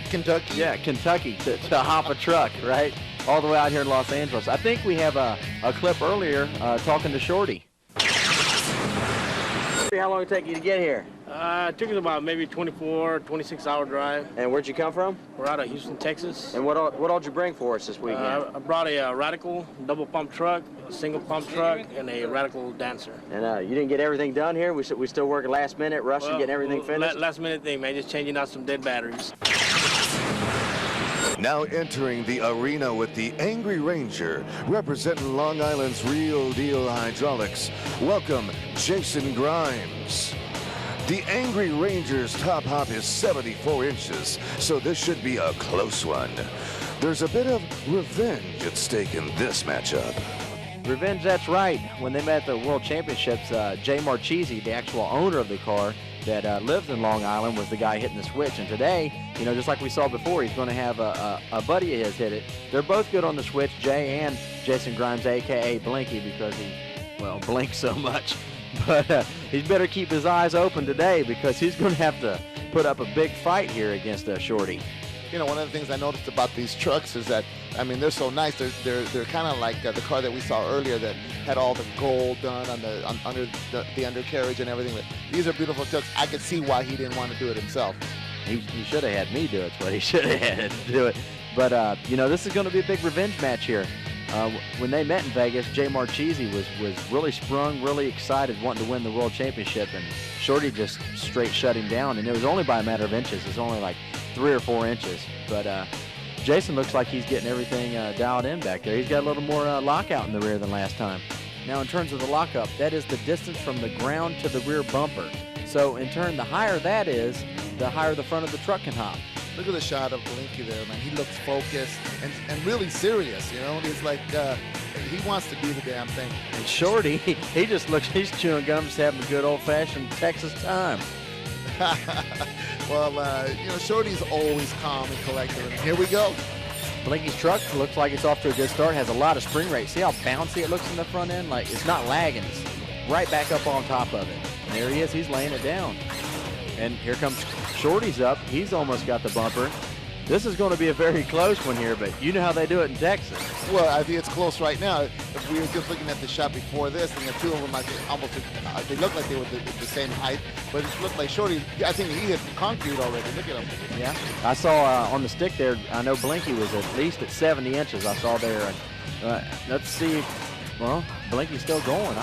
Kentucky? Yeah, Kentucky to hop a truck, right? All the way out here in Los Angeles. I think we have a clip earlier talking to Shorty. How long did it take you to get here? It took us about maybe 24, 26-hour drive. And where'd you come from? We're out of Houston, Texas. And what all did you bring for us this weekend? I brought a Radical double pump truck, a single pump truck, and a Radical Dancer. And you didn't get everything done here? We still working last minute, rushing, getting everything finished? Last minute thing, man, just changing out some dead batteries. Now entering the arena with the Angry Ranger, representing Long Island's Real Deal Hydraulics. Welcome, Jason Grimes. The Angry Ranger's top hop is 74 inches, so this should be a close one. There's a bit of revenge at stake in this matchup. Revenge, that's right. When they met at the World Championships, Jay Marchese, the actual owner of the car that lives in Long Island, was the guy hitting the switch. And today, you know, just like we saw before, he's going to have a buddy of his hit it. They're both good on the switch, Jay and Jason Grimes, a.k.a. Blinky, because he, well, blinks so much. But he's better keep his eyes open today because he's going to have to put up a big fight here against Shorty. You know, one of the things I noticed about these trucks is that, I mean, they're so nice. They're kind of like the car that we saw earlier that had all the gold done on under the undercarriage and everything. But these are beautiful trucks. I could see why he didn't want to do it himself. He should have had me do it. That's what he should have had to do it. But, you know, this is going to be a big revenge match here. When they met in Vegas, Jay Marchese was really sprung, really excited, wanting to win the World Championship, and Shorty just straight shut him down, and it was only by a matter of inches. It's only like 3 or 4 inches. But Jason looks like he's getting everything dialed in back there. He's got a little more lockout in the rear than last time. Now, in terms of the lockup, that is the distance from the ground to the rear bumper. So, in turn, the higher that is, the higher the front of the truck can hop. Look at the shot of Blinky there, man. He looks focused and really serious, you know. He's like, he wants to do the damn thing. And Shorty, he just looks, he's chewing gum, just having a good old-fashioned Texas time. Well, you know, Shorty's always calm and collected. And here we go. Blinky's truck looks like it's off to a good start. Has a lot of spring rate. See how bouncy it looks in the front end? Like, it's not lagging. It's right back up on top of it. And there he is. He's laying it down. And here comes Shorty's up. He's almost got the bumper. This is going to be a very close one here, but you know how they do it in Texas. Well, I think it's close right now. If we were just looking at the shot before this, and the two of them, I think almost, they looked like they were the same height, but it looked like Shorty, I think he hit concrete already. Look at him. Yeah. I saw on the stick there, I know Blinky was at least at 70 inches I saw there. Let's see Well, Blinky's still going.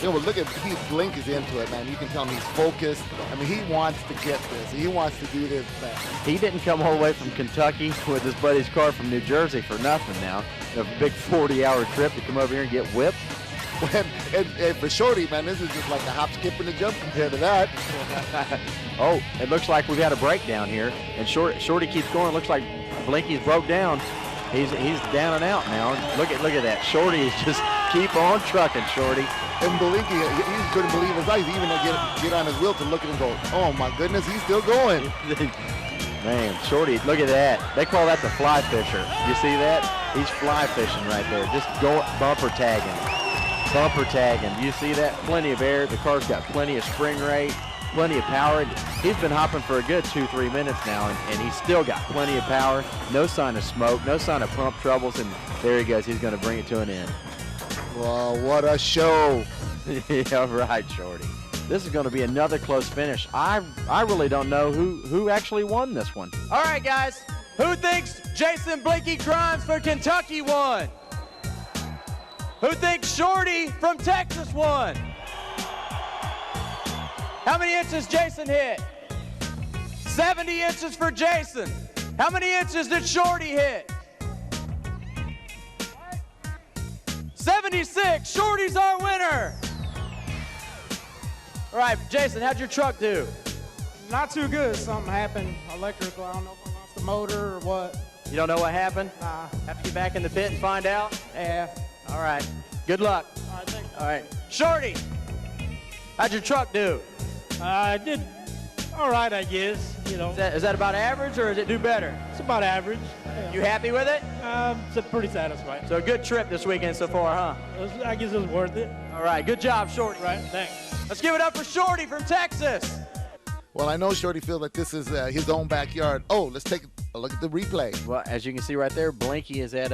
Well, look at Blink is into it, man. You can tell him he's focused. I mean, he wants to get this. He wants to do this back. He didn't come all the way from Kentucky with his buddy's car from New Jersey for nothing now. A big 40-hour trip to come over here and get whipped. And for Shorty, man, this is just like a hop, skip, and a jump compared to that. Oh, it looks like we've had a breakdown here. And Shorty keeps going. Looks like Blinky's broke down. He's down and out now. Look at that. Shorty is just keep on trucking, Shorty. And Blinky, he couldn't believe his eyes. He even get on his wheel to look at him and go, oh my goodness, he's still going. Man, Shorty, look at that. They call that the fly fisher. You see that? He's fly fishing right there. Just bumper tagging. Bumper tagging. You see that? Plenty of air. The car's got plenty of spring rate, plenty of power. He's been hopping for a good 2-3 minutes now, and he's still got plenty of power. No sign of smoke, no sign of pump troubles, and there he goes. He's going to bring it to an end. Well, what a show. Yeah, right, Shorty. This is going to be another close finish. I really don't know who actually won this one. All right, guys. Who thinks Jason Blinky Grimes from Kentucky won? Who thinks Shorty from Texas won? How many inches Jason hit? 70 inches for Jason. How many inches did Shorty hit? 76. Shorty's our winner. All right, Jason, how'd your truck do? Not too good. Something happened electrical. I don't know if I lost the motor or what. You don't know what happened? Nah. Have to get back in the pit and find out? Yeah. All right. Good luck. All right, thanks. All right. Shorty, how'd your truck do? I did all right, I guess. You know. Is that about average, or does it do better? It's about average. You happy with it? It's pretty satisfied. So a good trip this weekend so far, huh? I guess it was worth it. All right, good job, Shorty. Right, thanks. Let's give it up for Shorty from Texas. Well, I know Shorty feels like this is his own backyard. Oh, let's take a look at the replay. Well, as you can see right there, Blinky is at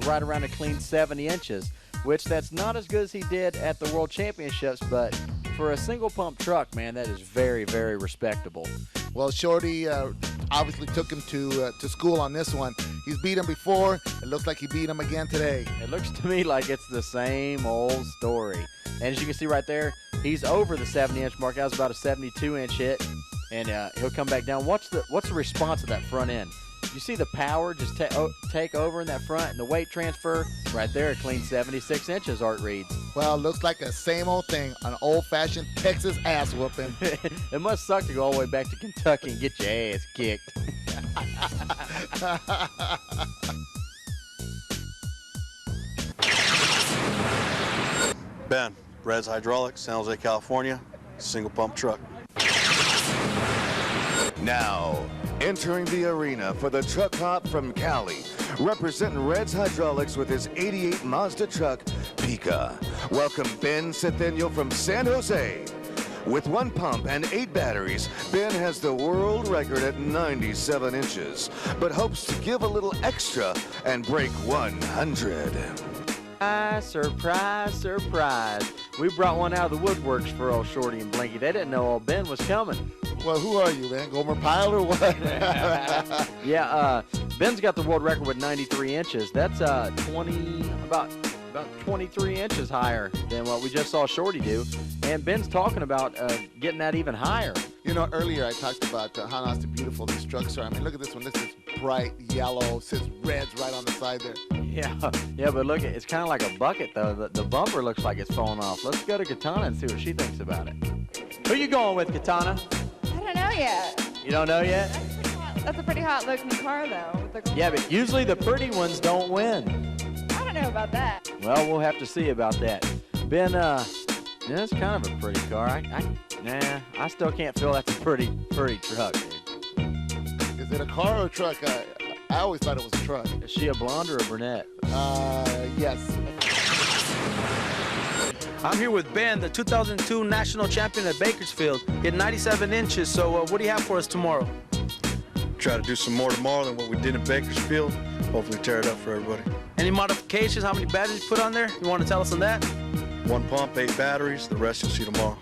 right around a clean 70 inches, which that's not as good as he did at the World Championships, but for a single pump truck, man, that is very, very respectable. Well, Shorty obviously took him to school on this one. He's beat him before. It looks like he beat him again today. It looks to me like it's the same old story. And as you can see right there, he's over the 70-inch mark. That was about a 72-inch hit, and he'll come back down. What's the response of that front end? You see the power just take over in that front, and the weight transfer right there, a clean 76 inches, Art reads. Well, looks like the same old thing, an old-fashioned Texas ass whooping. It must suck to go all the way back to Kentucky and get your ass kicked. Ben, Red's Hydraulics, San Jose, California, single pump truck. Now, entering the arena for the truck hop from Cali, representing Red's Hydraulics with his 88 Mazda truck, Pika. Welcome Ben Cetheniel from San Jose. With 1 pump and 8 batteries, Ben has the world record at 97 inches, but hopes to give a little extra and break 100. Surprise, surprise. We brought one out of the woodworks for old Shorty and Blinky. They didn't know old Ben was coming. Well, who are you, man? Gomer Pyle or what? Yeah, Ben's got the world record with 93 inches. That's about 23 inches higher than what we just saw Shorty do. And Ben's talking about getting that even higher. You know, earlier I talked about how nice and beautiful these trucks are. I mean, look at this one. This is bright yellow. It says Reds right on the side there. Yeah, but look, it's kind of like a bucket, though. The bumper looks like it's falling off. Let's go to Kitana and see what she thinks about it. Who you going with, Kitana? I don't know yet. You don't know yet? That's a pretty hot looking car, though. With the Yeah, but usually the pretty ones don't win. I don't know about that. Well, we'll have to see about that. Ben, yeah, it's kind of a pretty car. I still can't feel that's a pretty truck, dude. Is it a car or a truck? I always thought it was a truck. Is she a blonde or a brunette? Yes. I'm here with Ben, the 2002 national champion at Bakersfield. He had 97 inches, so what do you have for us tomorrow? Try to do some more tomorrow than what we did in Bakersfield. Hopefully tear it up for everybody. Any modifications? How many batteries you put on there? You want to tell us on that? 1 pump, 8 batteries. The rest you'll see tomorrow.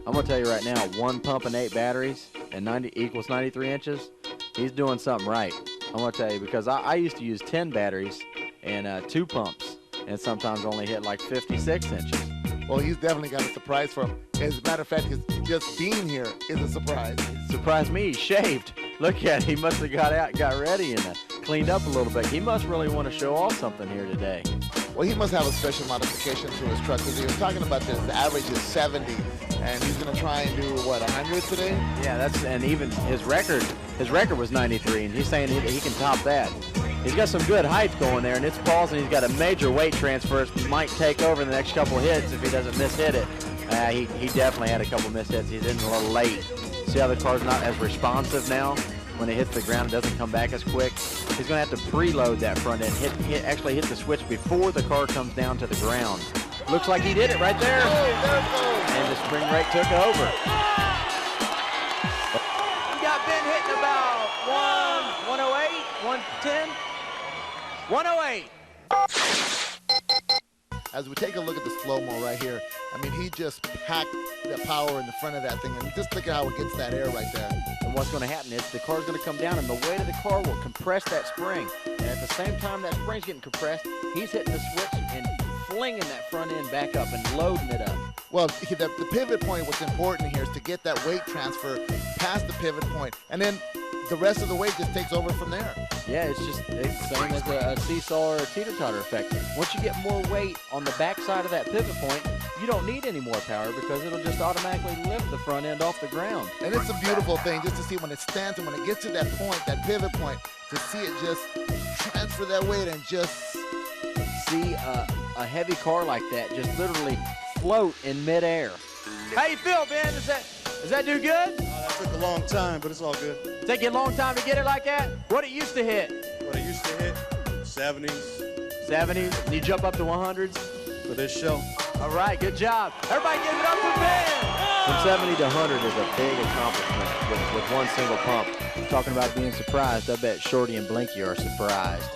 I'm going to tell you right now, 1 pump and 8 batteries and 90 equals 93 inches. He's doing something right. I'm going to tell you, because I used to use 10 batteries, and 2 pumps, and sometimes only hit like 56 inches. Well, he's definitely got a surprise for him. As a matter of fact, his just being here is a surprise. Surprised me, he shaved. Look at it, he must have got ready and cleaned up a little bit. He must really want to show off something here today. Well, he must have a special modification to his truck, because he was talking about this. The average is 70, and he's going to try and do, what, 100 today? Yeah, and even his record was 93, and he's saying he can top that. He's got some good height going there, and it's balls, and he's got a major weight transfer. Might take over the next couple of hits if he doesn't miss-hit it. He definitely had a couple missed hits. He's in a little late. See how the car's not as responsive now? When it hits the ground, it doesn't come back as quick. He's going to have to preload that front end, actually hit the switch before the car comes down to the ground. Looks like he did it right there. And the spring brake took over. We got Ben hitting about 108, 110, 108. As we take a look at the slow-mo right here, I mean, he just packed the power in the front of that thing, and just look at how it gets that air right there. And what's going to happen is the car's going to come down, and the weight of the car will compress that spring. And at the same time that spring's getting compressed, he's hitting the switch and flinging that front end back up and loading it up. Well, the pivot point, what's important here is to get that weight transfer past the pivot point, and then the rest of the weight just takes over from there. Yeah, it's same as a seesaw or a teeter-totter effect. Once you get more weight on the backside of that pivot point, you don't need any more power because it'll just automatically lift the front end off the ground. And it's a beautiful thing just to see when it stands and when it gets to that point, that pivot point, to see it just transfer that weight and just see a heavy car like that just literally float in midair. How you feel, Ben? Does that do good? That took a long time, but it's all good. Take you a long time to get it like that? What it used to hit? What I used to hit, 70s. 70s? And you jump up to 100s? For this show. All right, good job. Everybody give it up for Ben. From 70 to 100 is a big accomplishment with one single pump. Talking about being surprised, I bet Shorty and Blinky are surprised.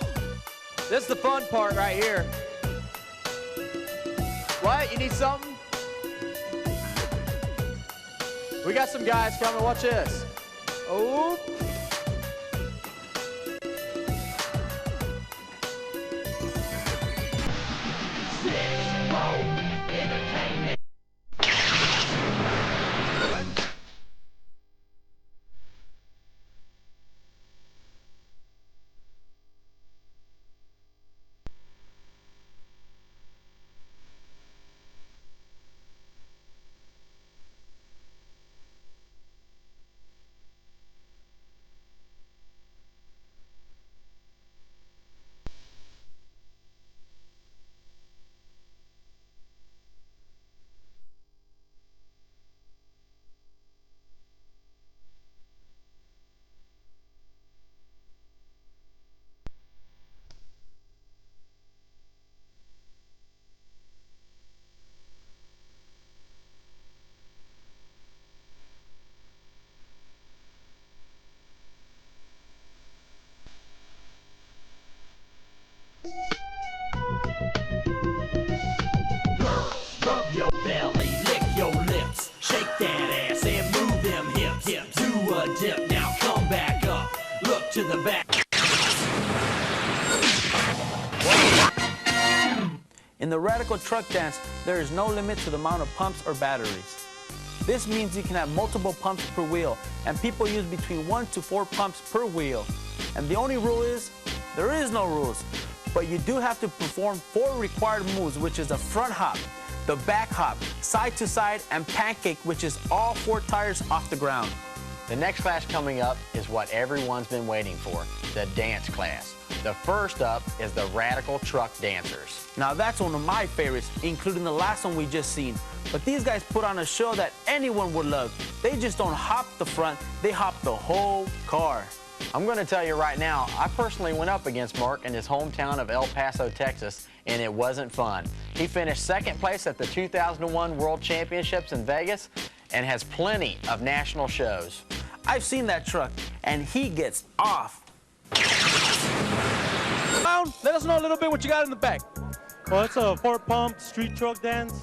This is the fun part right here. What? You need something? We got some guys coming. Watch this. Oh. Your belly, lick your lips, shake that ass and move them hips. Do a dip, now come back up, look to the back. In the Radical Truck Dance, there is no limit to the amount of pumps or batteries. This means you can have multiple pumps per wheel, and people use between 1 to 4 pumps per wheel. And the only rule is, there is no rules, but you do have to perform 4 required moves, which is the front hop, the back hop, side to side, and pancake, which is all 4 tires off the ground. The next class coming up is what everyone's been waiting for, the dance class. The first up is the Radical Truck Dancers. Now that's one of my favorites, including the last one we just seen. But these guys put on a show that anyone would love. They just don't hop the front, they hop the whole car. I'm going to tell you right now, I personally went up against Mark in his hometown of El Paso, Texas, and it wasn't fun. He finished second place at the 2001 World Championships in Vegas and has plenty of national shows. I've seen that truck, and he gets off. Let us know a little bit what you got in the back. Well, it's a 4-pump street truck dance.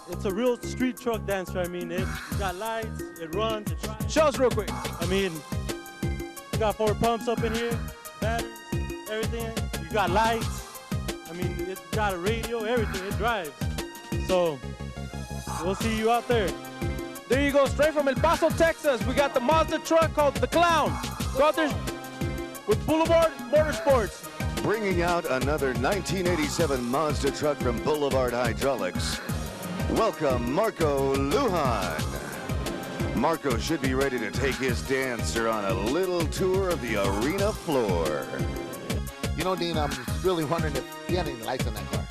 It's a real street truck dancer. I mean, it got lights, it runs, it drives. Show us real quick. I mean, we got 4 pumps up in here, batteries, everything. You You got lights. I mean, it's got a radio, everything. It drives. So we'll see you out there. There you go, straight from El Paso, Texas. We got the Mazda truck called the Clown. Go out there with Boulevard Motorsports. Bringing out another 1987 Mazda truck from Boulevard Hydraulics. Welcome, Marco Lujan. Marco should be ready to take his dancer on a little tour of the arena floor. You know, Dean, I'm really wondering if he had any lights on that car.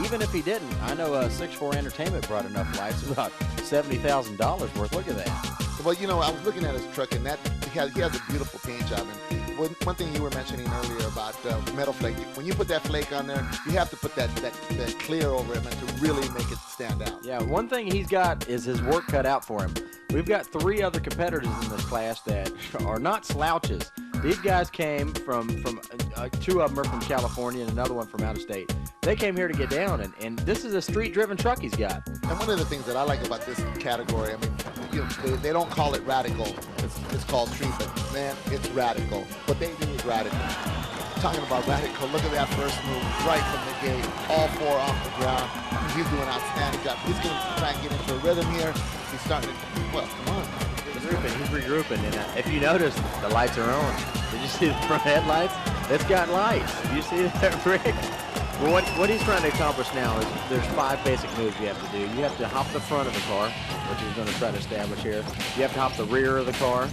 Even if he didn't, I know 6'4 Entertainment brought enough lights, about $70,000 worth. Look at that. Well, you know, I was looking at his truck, and that he has a beautiful paint job. And one thing you were mentioning earlier about metal flake, when you put that flake on there, you have to put that clear over it, man, to really make it stand out. Yeah, one thing he's got is his work cut out for him. We've got 3 other competitors in this class that are not slouches. These guys came from 2 of them are from California and another one from out of state. They came here to get down, and this is a street-driven truck he's got. And one of the things that I like about this category, I mean, you know, they don't call it radical. It's called street, but man, it's radical. What they do is radical. Talking about radical, look at that first move right from the gate, all 4 off the ground. He's doing an outstanding job. He's going to try and get into a rhythm here. He's starting to, well, come on. He's regrouping, and if you notice, the lights are on. Did you see the front headlights? It's got lights. Did you see that, Rick? Well, what he's trying to accomplish now is there's 5 basic moves you have to do. You have to hop the front of the car, which he's going to try to establish here. You have to hop the rear of the car,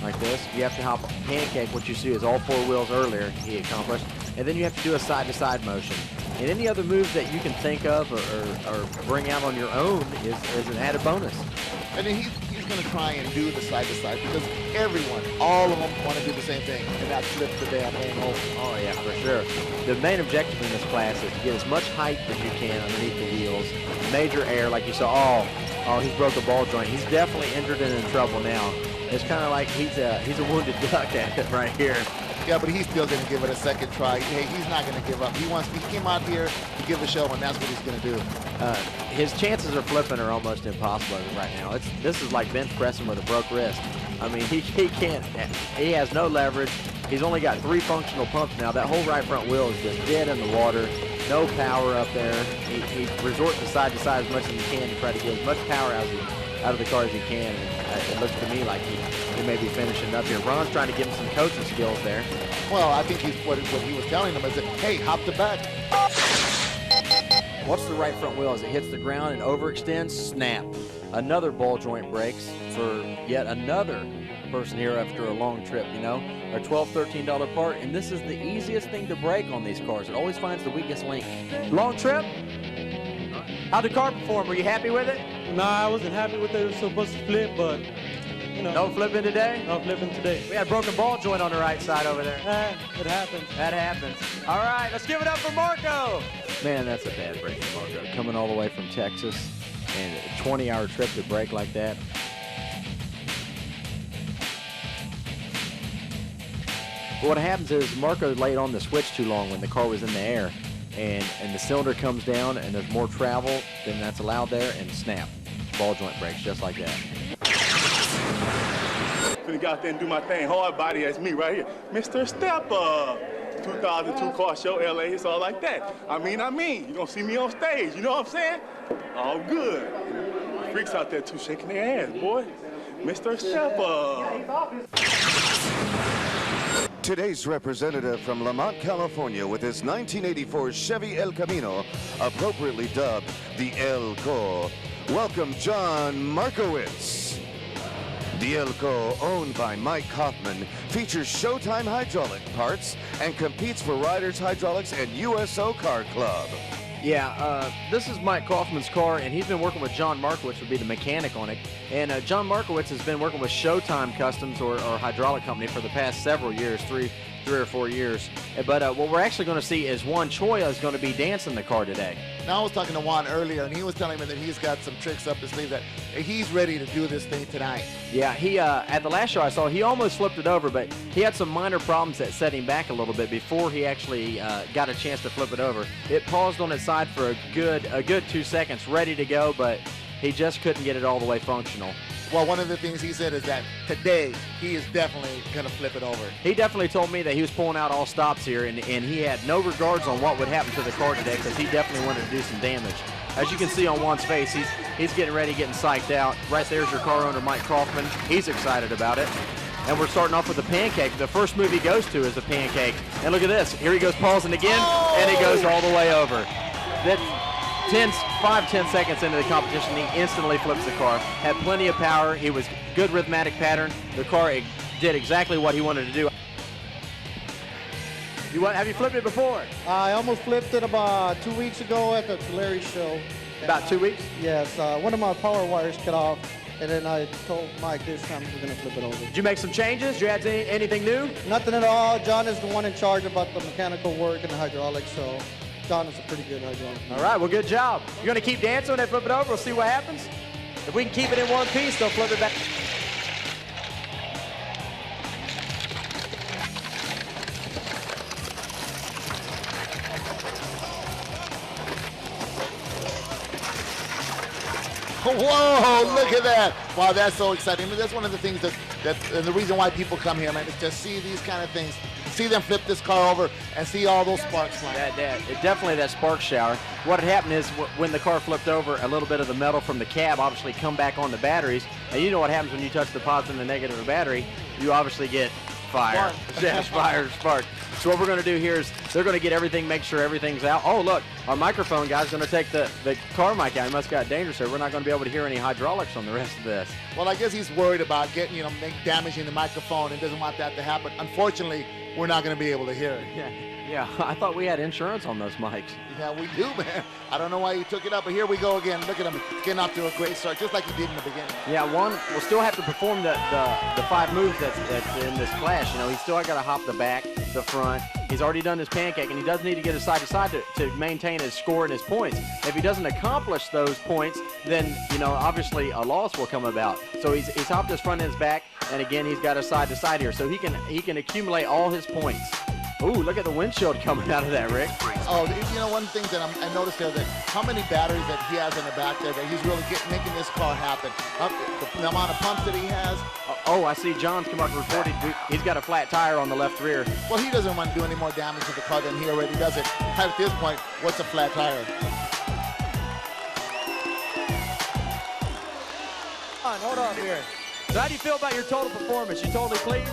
like this. You have to hop pancake, what you see is all 4 wheels earlier he accomplished. And then you have to do a side-to-side motion. And any other moves that you can think of or bring out on your own is an added bonus. And then he's going to try and do the side-to-side because everyone, all of them want to do the same thing, and that's flip the damn thing over. Oh, yeah, for sure. The main objective in this class is to get as much height as you can underneath the wheels. Major air, like you saw. Oh, he's broke a ball joint. He's definitely injured and in trouble now. It's kind of like he's a wounded duck at it right here. Yeah, but he's still going to give it a second try. Hey, he's not going to give up. He came out here to give a show, and that's what he's going to do. His chances of flipping are almost impossible right now. This is like bench pressing with a broke wrist. I mean, he can't. He has no leverage. He's only got 3 functional pumps now. That whole right front wheel is just dead in the water. No power up there. He resorts to side as much as he can to try to get as much power out of the car as he can. And it looks to me like he may be finishing up here. Ron's trying to give him some coaching skills there. Well, I think what he was telling him is that, hey, hop the back. Watch the right front wheel as it hits the ground and overextends, snap. Another ball joint breaks for yet another person here after a long trip, you know. A $12, $13 part, and this is the easiest thing to break on these cars. It always finds the weakest link. Long trip? How'd the car perform? Were you happy with it? Nah, I wasn't happy with it. It was supposed to flip, but, you know. No flipping today? No flipping today. We had a broken ball joint on the right side over there. It happens. That happens. All right, let's give it up for Marco. Man, that's a bad break for Marco. Coming all the way from Texas and a 20-hour trip to break like that. But what happens is Marco laid on the switch too long when the car was in the air, and the cylinder comes down and there's more travel than that's allowed there, and snap. Ball joint breaks just like that. Finna get out there and do my thing. Hard body, that's me right here. Mr. Stepper. 2002 car show, LA, it's all like that. I mean, you're gonna see me on stage, you know what I'm saying? All good. Freaks out there too, shaking their ass, boy. Mr. Stepper. Today's representative from Lamont, California, with his 1984 Chevy El Camino, appropriately dubbed the El Co. Welcome, John Markowitz. The El Co, owned by Mike Kaufman, features Showtime hydraulic parts and competes for Riders Hydraulics and USO Car Club. Yeah, this is Mike Kaufman's car, and he's been working with John Markowitz, would be the mechanic on it. And John Markowitz has been working with Showtime Customs or hydraulic company for the past several years, three or 4 years. But what we're actually going to see is Juan Choya is going to be dancing the car today. Now, I was talking to Juan earlier, and he was telling me that he's got some tricks up his sleeve, that he's ready to do this thing tonight. Yeah, he at the last show I saw, he almost flipped it over, but he had some minor problems that set him back a little bit before he actually got a chance to flip it over. It paused on its side for a good 2 seconds, ready to go, but he just couldn't get it all the way functional. Well, one of the things he said is that today he is definitely going to flip it over. He definitely told me that he was pulling out all stops here, and he had no regards on what would happen to the car today because he definitely wanted to do some damage. As you can see on Juan's face, he's getting ready, getting psyched out. Right there's your car owner, Mike Kaufman. He's excited about it. And we're starting off with the pancake. The first move he goes to is the pancake. And look at this. Here he goes pausing again, and he goes all the way over. That 5-10 seconds into the competition, he instantly flips the car. Had plenty of power. He was good rhythmic pattern. The car did exactly what he wanted to do. Have you flipped it before? I almost flipped it about 2 weeks ago at the Larry show. About 2 weeks? Yes. One of my power wires cut off, and then I told Mike this time we're going to flip it over. Did you make some changes? Did you add anything new? Nothing at all. John is the one in charge about the mechanical work and the hydraulics, so John is a pretty good hydraulic. All right, well, good job. You're going to keep dancing when they flip it over? We'll see what happens. If we can keep it in one piece, they'll flip it back. Whoa, look at that. Wow, that's so exciting. I mean, that's one of the things and the reason why people come here, man, is to see these kind of things. See them flip this car over and see all those sparks flying. Definitely that spark shower. What had happened is when the car flipped over, a little bit of the metal from the cab obviously come back on the batteries. And you know what happens when you touch the positive and the negative of the battery. You obviously get fire. Yes, fire, spark. So what we're going to do here is they're going to get everything, make sure everything's out. Oh, look, our microphone guy's going to take the car mic out. He must have got dangerous here. We're not going to be able to hear any hydraulics on the rest of this. Well, I guess he's worried about damaging the microphone and doesn't want that to happen. Unfortunately, we're not going to be able to hear it. Yeah, I thought we had insurance on those mics. Yeah, we do, man. I don't know why you took it up, but here we go again. Look at him getting off to a great start, just like he did in the beginning. Yeah, Juan will still have to perform the 5 moves that's in this class. You know, he's still got to hop the back, the front. He's already done his pancake, and he does need to get his side to side to maintain his score and his points. If he doesn't accomplish those points, then, obviously a loss will come about. So he's hopped his front and his back, and again, he's got a side to side here. So he can accumulate all his points. Ooh, look at the windshield coming out of that, Rick. Oh, one thing that I noticed there, that how many batteries that he has in the back there, that he's really making this car happen. The amount of pumps that he has. Oh, I see John's come up and reported he's got a flat tire on the left rear. Well, he doesn't want to do any more damage to the car than he already does it. At this point, what's a flat tire? Hold on here. So how do you feel about your total performance? You totally pleased?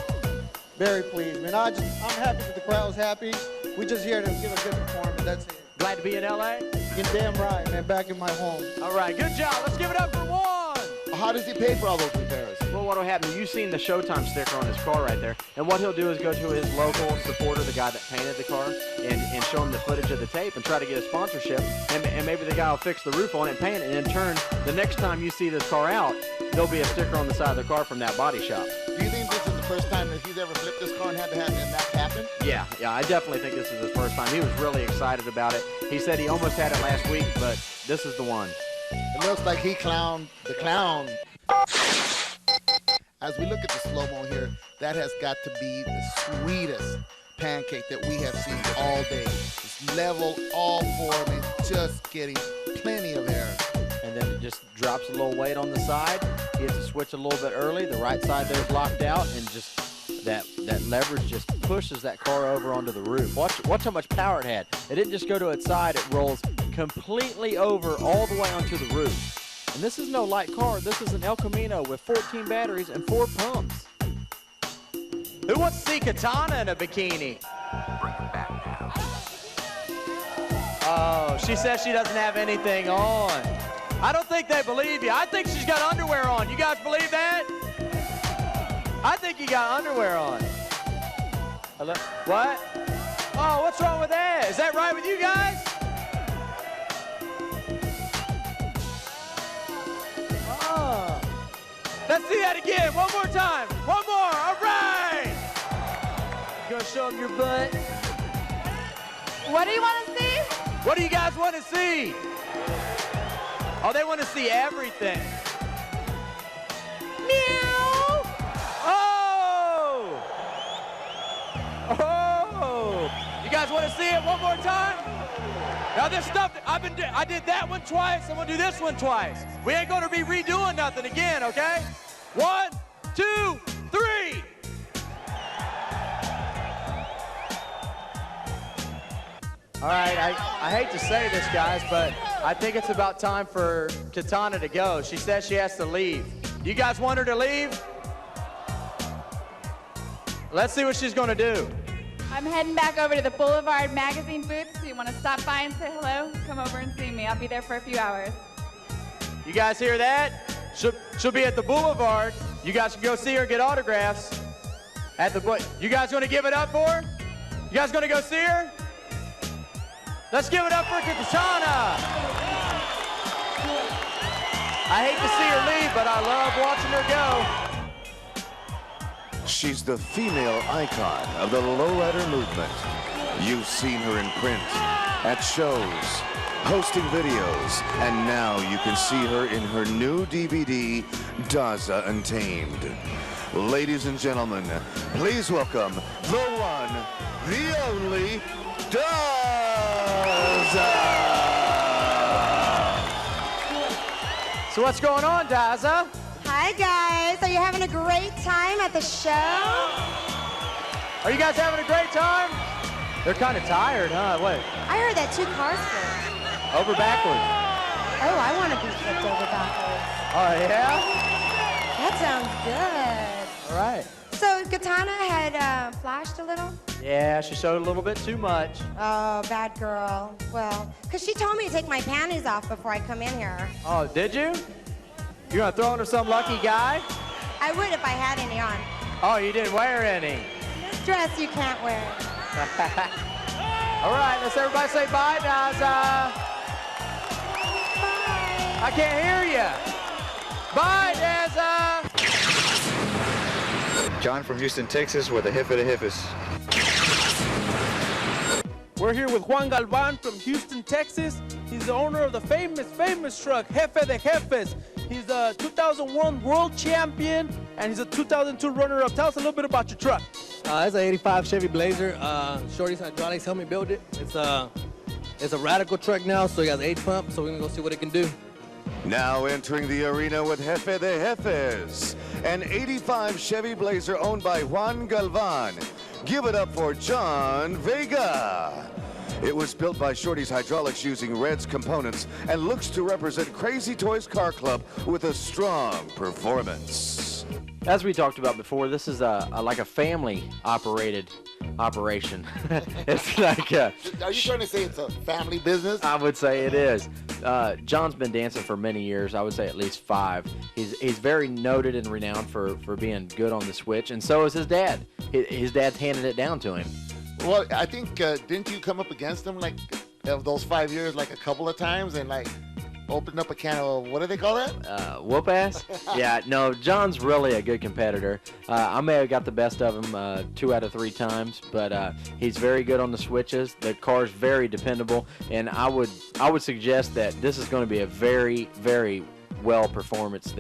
Very pleased, man. I'm happy that the crowd's happy. We just here to give a good performance. That's it. Glad to be in L.A.? You're damn right, man. Back in my home. All right, good job. Let's give it up for Juan. How does he pay for all those repairs? Well, what will happen, you've seen the Showtime sticker on his car right there, and what he'll do is go to his local supporter, the guy that painted the car, and show him the footage of the tape and try to get a sponsorship, and maybe the guy will fix the roof on it and paint it, and in turn, the next time you see this car out, there'll be a sticker on the side of the car from that body shop. Do you think this is the first time that he's ever flipped this car and had to have that happen? Yeah, I definitely think this is his first time. He was really excited about it. He said he almost had it last week, but this is the one. It looks like he clowned the clown. As we look at the slow-mo here, that has got to be the sweetest pancake that we have seen all day. It's level, all four, and just getting plenty of air. And then it just drops a little weight on the side. He has to switch a little bit early. The right side there is locked out, and just that leverage just pushes that car over onto the roof. Watch how much power it had. It didn't just go to its side. It rolls completely over all the way onto the roof. And this is no light car. This is an El Camino with 14 batteries and 4 pumps. Who wants to see Kitana in a bikini? Oh, she says she doesn't have anything on. I don't think they believe you. I think she's got underwear on. You guys believe that? I think you got underwear on. Hello? What? Oh, what's wrong with that? Is that right with you guys? Oh. Let's see that again. One more time. One more. All right. Gonna show them your butt. What do you want to see? What do you guys want to see? Oh, they want to see everything. Meow. Oh. Oh. You guys want to see it one more time? Now this stuff, I did that one twice. I'm gonna do this one twice. We ain't gonna be redoing nothing again, okay? 1, 2, 3. All right, I hate to say this, guys, but I think it's about time for Kitana to go. She says she has to leave. You guys want her to leave? Let's see what she's going to do. I'm heading back over to the Boulevard magazine booth. So you want to stop by and say hello? Come over and see me. I'll be there for a few hours. You guys hear that? She'll be at the Boulevard. You guys can go see her and get autographs. You guys going to give it up for her? You guys going to go see her? Let's give it up for Kitana. I hate to see her leave, but I love watching her go. She's the female icon of the lowrider movement. You've seen her in print, at shows, hosting videos, and now you can see her in her new DVD, Dazza Untamed. Ladies and gentlemen, please welcome the one, the only, Dazza! So what's going on, Dazza? Hi, guys. Are you having a great time at the show? Are you guys having a great time? They're kind of tired, huh? Wait. I heard that 2 cars flipped. Over backwards. Oh, I want to be flipped over backwards. Oh, yeah? That sounds good. All right. So Kitana had flashed a little? Yeah, she showed a little bit too much. Oh, bad girl. Well, because she told me to take my panties off before I come in here. Oh, did you? You gonna throw into some lucky guy? I would if I had any on. Oh, you didn't wear any. This dress you can't wear. All right, let's everybody say bye, Dazza. Bye. I can't hear you. Bye, Dazza. John from Houston, Texas, with a Jefe de Jefes. We're here with Juan Galvan from Houston, Texas. He's the owner of the famous truck, Jefe de Jefes. He's a 2001 world champion, and he's a 2002 runner-up. Tell us a little bit about your truck. It's an 85 Chevy Blazer. Shorty's Hydraulics helped me build it. It's a radical truck now, so it has 8 pumps, so we're gonna go see what it can do. Now entering the arena with Jefe de Jefes, an 85 Chevy Blazer owned by Juan Galvan. Give it up for John Vega. It was built by Shorty's Hydraulics using Red's components and looks to represent Crazy Toys Car Club with a strong performance. As we talked about before, this is like a family-operated operation. It's like Are you trying to say it's a family business? I would say it is. John's been dancing for many years. I would say at least 5. He's very noted and renowned for being good on the switch, and so is his dad. His dad's handed it down to him. Well, I think, didn't you come up against him, like, of those 5 years, like, a couple of times, and, like, opened up a can of, what do they call that? Whoop ass? Yeah, no, John's really a good competitor. I may have got the best of him 2 out of 3 times, but he's very good on the switches. The car's very dependable, and I would suggest that this is going to be a very, very well performance.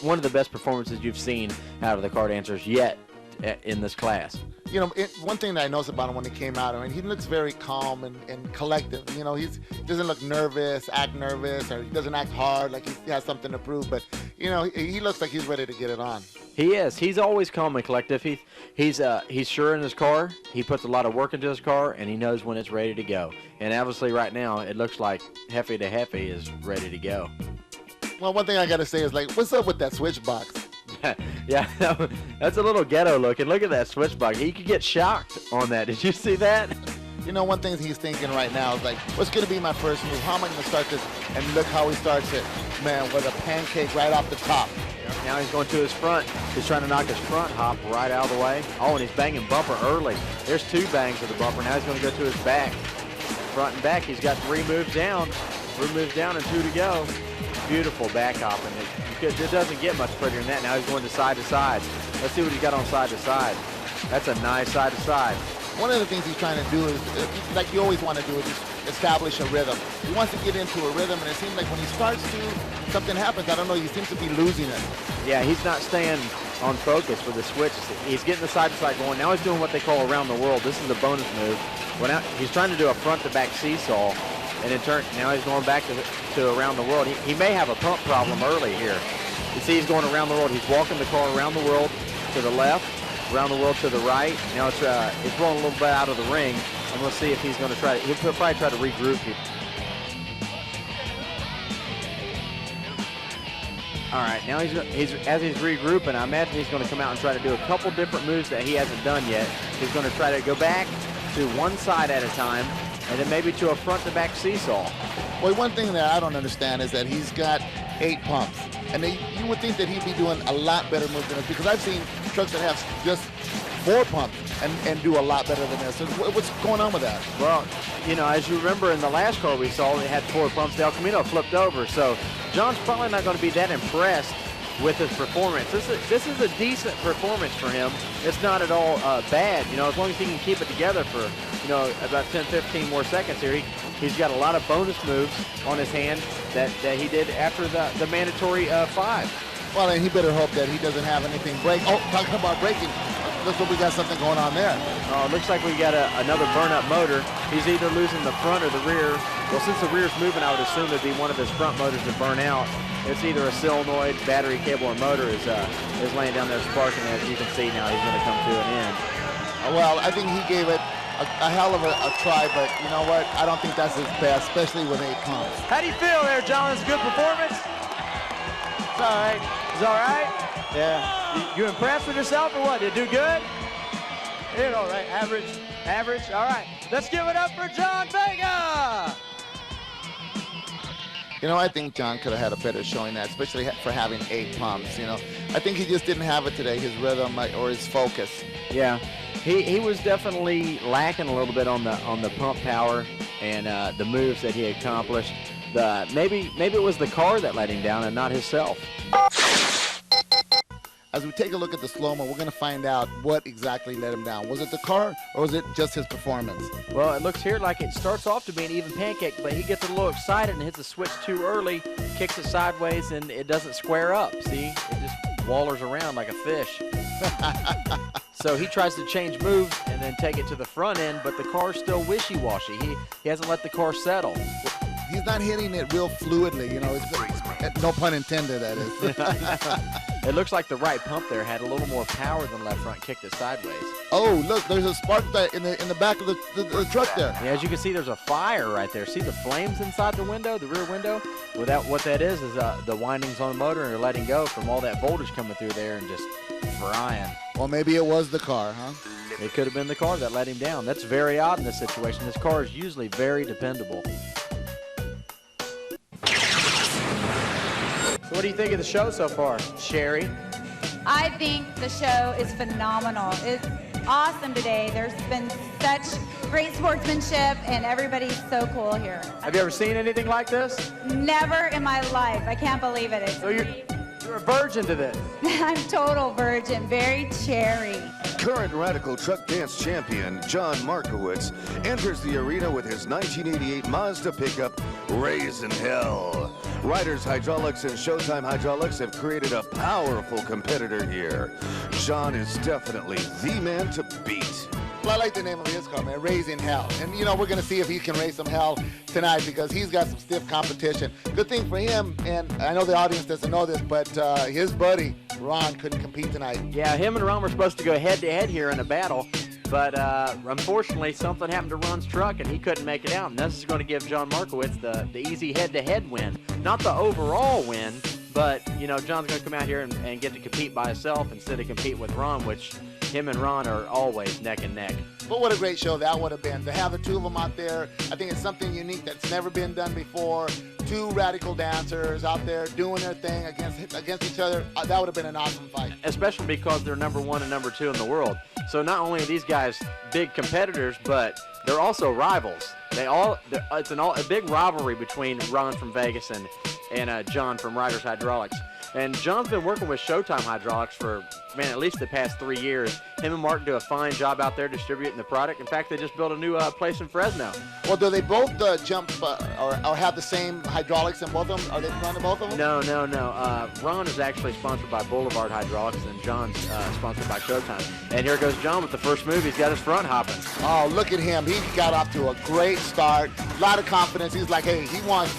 One of the best performances you've seen out of the car dancers yet in this class. You know, one thing that I noticed about him when he came out, I mean, he looks very calm and collective. You know, he doesn't look nervous, act nervous, or he doesn't act hard like he has something to prove. But, you know, he looks like he's ready to get it on. He is. He's always calm and collective. He's sure in his car. He puts a lot of work into his car, and he knows when it's ready to go. And obviously right now, it looks like Jefe de Jefe is ready to go. Well, one thing I got to say is, like, what's up with that switch box? Yeah, that's a little ghetto looking. Look at that switch box. He could get shocked on that. Did you see that? You know, one thing he's thinking right now is like, what's going to be my first move? How am I going to start this? And look how he starts it, man, with a pancake right off the top. Now he's going to his front. He's trying to knock his front hop right out of the way. Oh, and he's banging bumper early. There's 2 bangs of the bumper. Now he's going to go to his back. Front and back, he's got 3 moves down. 3 moves down and 2 to go. Beautiful back hopping. It doesn't get much prettier than that. Now he's going to side. Let's see what he's got on side to side. That's a nice side to side. One of the things he's trying to do is, like you always want to do, is just establish a rhythm. He wants to get into a rhythm, and it seems like when he starts to, something happens. I don't know, he seems to be losing it. Yeah, he's not staying on focus with the switch. He's getting the side to side going. Now he's doing what they call around the world. This is a bonus move. He's trying to do a front to back seesaw. And in turn, now he's going back to around the world. He may have a pump problem early here. You see he's going around the world. He's walking the car around the world to the left, around the world to the right. Now it's rolling a little bit out of the ring, and we'll see if he's going to try. He'll probably try to regroup here. All right, now as he's regrouping, I imagine he's going to come out and try to do a couple different moves that he hasn't done yet. He's going to try to go back to one side at a time, and then maybe to a front-to-back seesaw. Well, one thing that I don't understand is that he's got 8 pumps. And you would think that he'd be doing a lot better moves than this, because I've seen trucks that have just 4 pumps and do a lot better than this. So what's going on with that? Well, you know, as you remember in the last car we saw, they had 4 pumps. The El Camino flipped over, so John's probably not going to be that impressed with his performance. This is a decent performance for him. It's not at all bad, you know, as long as he can keep it together for, you know, about 10, 15 more seconds here. He's got a lot of bonus moves on his hand that he did after the mandatory 5. Well, and he better hope that he doesn't have anything break. Oh, talking about braking, looks like we got something going on there. Oh, it looks like we got another burn-up motor. He's either losing the front or the rear. Well, since the rear's moving, I would assume it'd be one of his front motors to burn out. It's either a solenoid, battery, cable, or motor is laying down there sparking. As you can see now, he's going to come to an end. Well, I think he gave it a hell of a try, but you know what? I don't think that's his best, especially with 8 pumps. How do you feel there, John? It's a good performance? It's all right. It's all right? Yeah. You impressed with yourself or what? Did you do good? You know, right? Average. Average. All right. Let's give it up for John Vega. You know, I think John could have had a better showing that, especially for having 8 pumps. You know, I think he just didn't have it today, his rhythm or his focus. Yeah, he was definitely lacking a little bit on the pump power and the moves that he accomplished. Maybe it was the car that let him down and not himself. As we take a look at the slow-mo, we're going to find out what exactly let him down. Was it the car, or was it just his performance? Well, it looks here like it starts off to be an even pancake, but he gets a little excited and hits the switch too early, kicks it sideways, and it doesn't square up. See? It just wallers around like a fish. So he tries to change moves and then take it to the front end, but the car's still wishy-washy. He hasn't let the car settle. He's not hitting it real fluidly, you know. No pun intended, that is. It looks like the right pump there had a little more power than left front, kicked it sideways. Oh, look, there's a spark in the back of the truck there. Yeah, as you can see, there's a fire right there. See the flames inside the window, the rear window? Without what that is the windings on the motor, and they're letting go from all that voltage coming through there and just frying. Well, maybe it was the car, huh? It could have been the car that let him down. That's very odd in this situation. This car is usually very dependable. So what do you think of the show so far, Sherry? I think the show is phenomenal. It's awesome today. There's been such great sportsmanship, and everybody's so cool here. Have you ever seen anything like this? Never in my life. I can't believe it. So you're a virgin to this? I'm total virgin, very cherry. Current Radical Truck Dance champion John Markowitz enters the arena with his 1988 Mazda pickup, Raising Hell. Riders Hydraulics and Showtime Hydraulics have created a powerful competitor here. John is definitely the man to beat. Well, I like the name of his car, man, Raising Hell. And, you know, we're going to see if he can raise some hell tonight, because he's got some stiff competition. Good thing for him, and I know the audience doesn't know this, but his buddy, Ron, couldn't compete tonight. Yeah, him and Ron were supposed to go head-to-head here in a battle, but unfortunately something happened to Ron's truck, and he couldn't make it out. And this is going to give John Markowitz the easy head-to-head win. Not the overall win, but, you know, John's going to come out here and get to compete by himself instead of compete with Ron, which him and Ron are always neck and neck. But what a great show that would have been. To have the two of them out there, I think it's something unique that's never been done before. Two radical dancers out there doing their thing against each other. That would have been an awesome fight. Especially because they're number 1 and number 2 in the world. So not only are these guys big competitors, but they're also rivals. It's a big rivalry between Ron from Vegas and John from Riders Hydraulics. And John's been working with Showtime Hydraulics for, man, at least the past 3 years. Him and Martin do a fine job out there distributing the product. In fact, they just built a new place in Fresno. Well, do they both jump or have the same hydraulics in both of them? Are they running both of them? No. Ron is actually sponsored by Boulevard Hydraulics, and John's sponsored by Showtime. And here goes John with the first move. He's got his front hopping. Oh, look at him. He got off to a great start. A lot of confidence. He's like, hey, he wants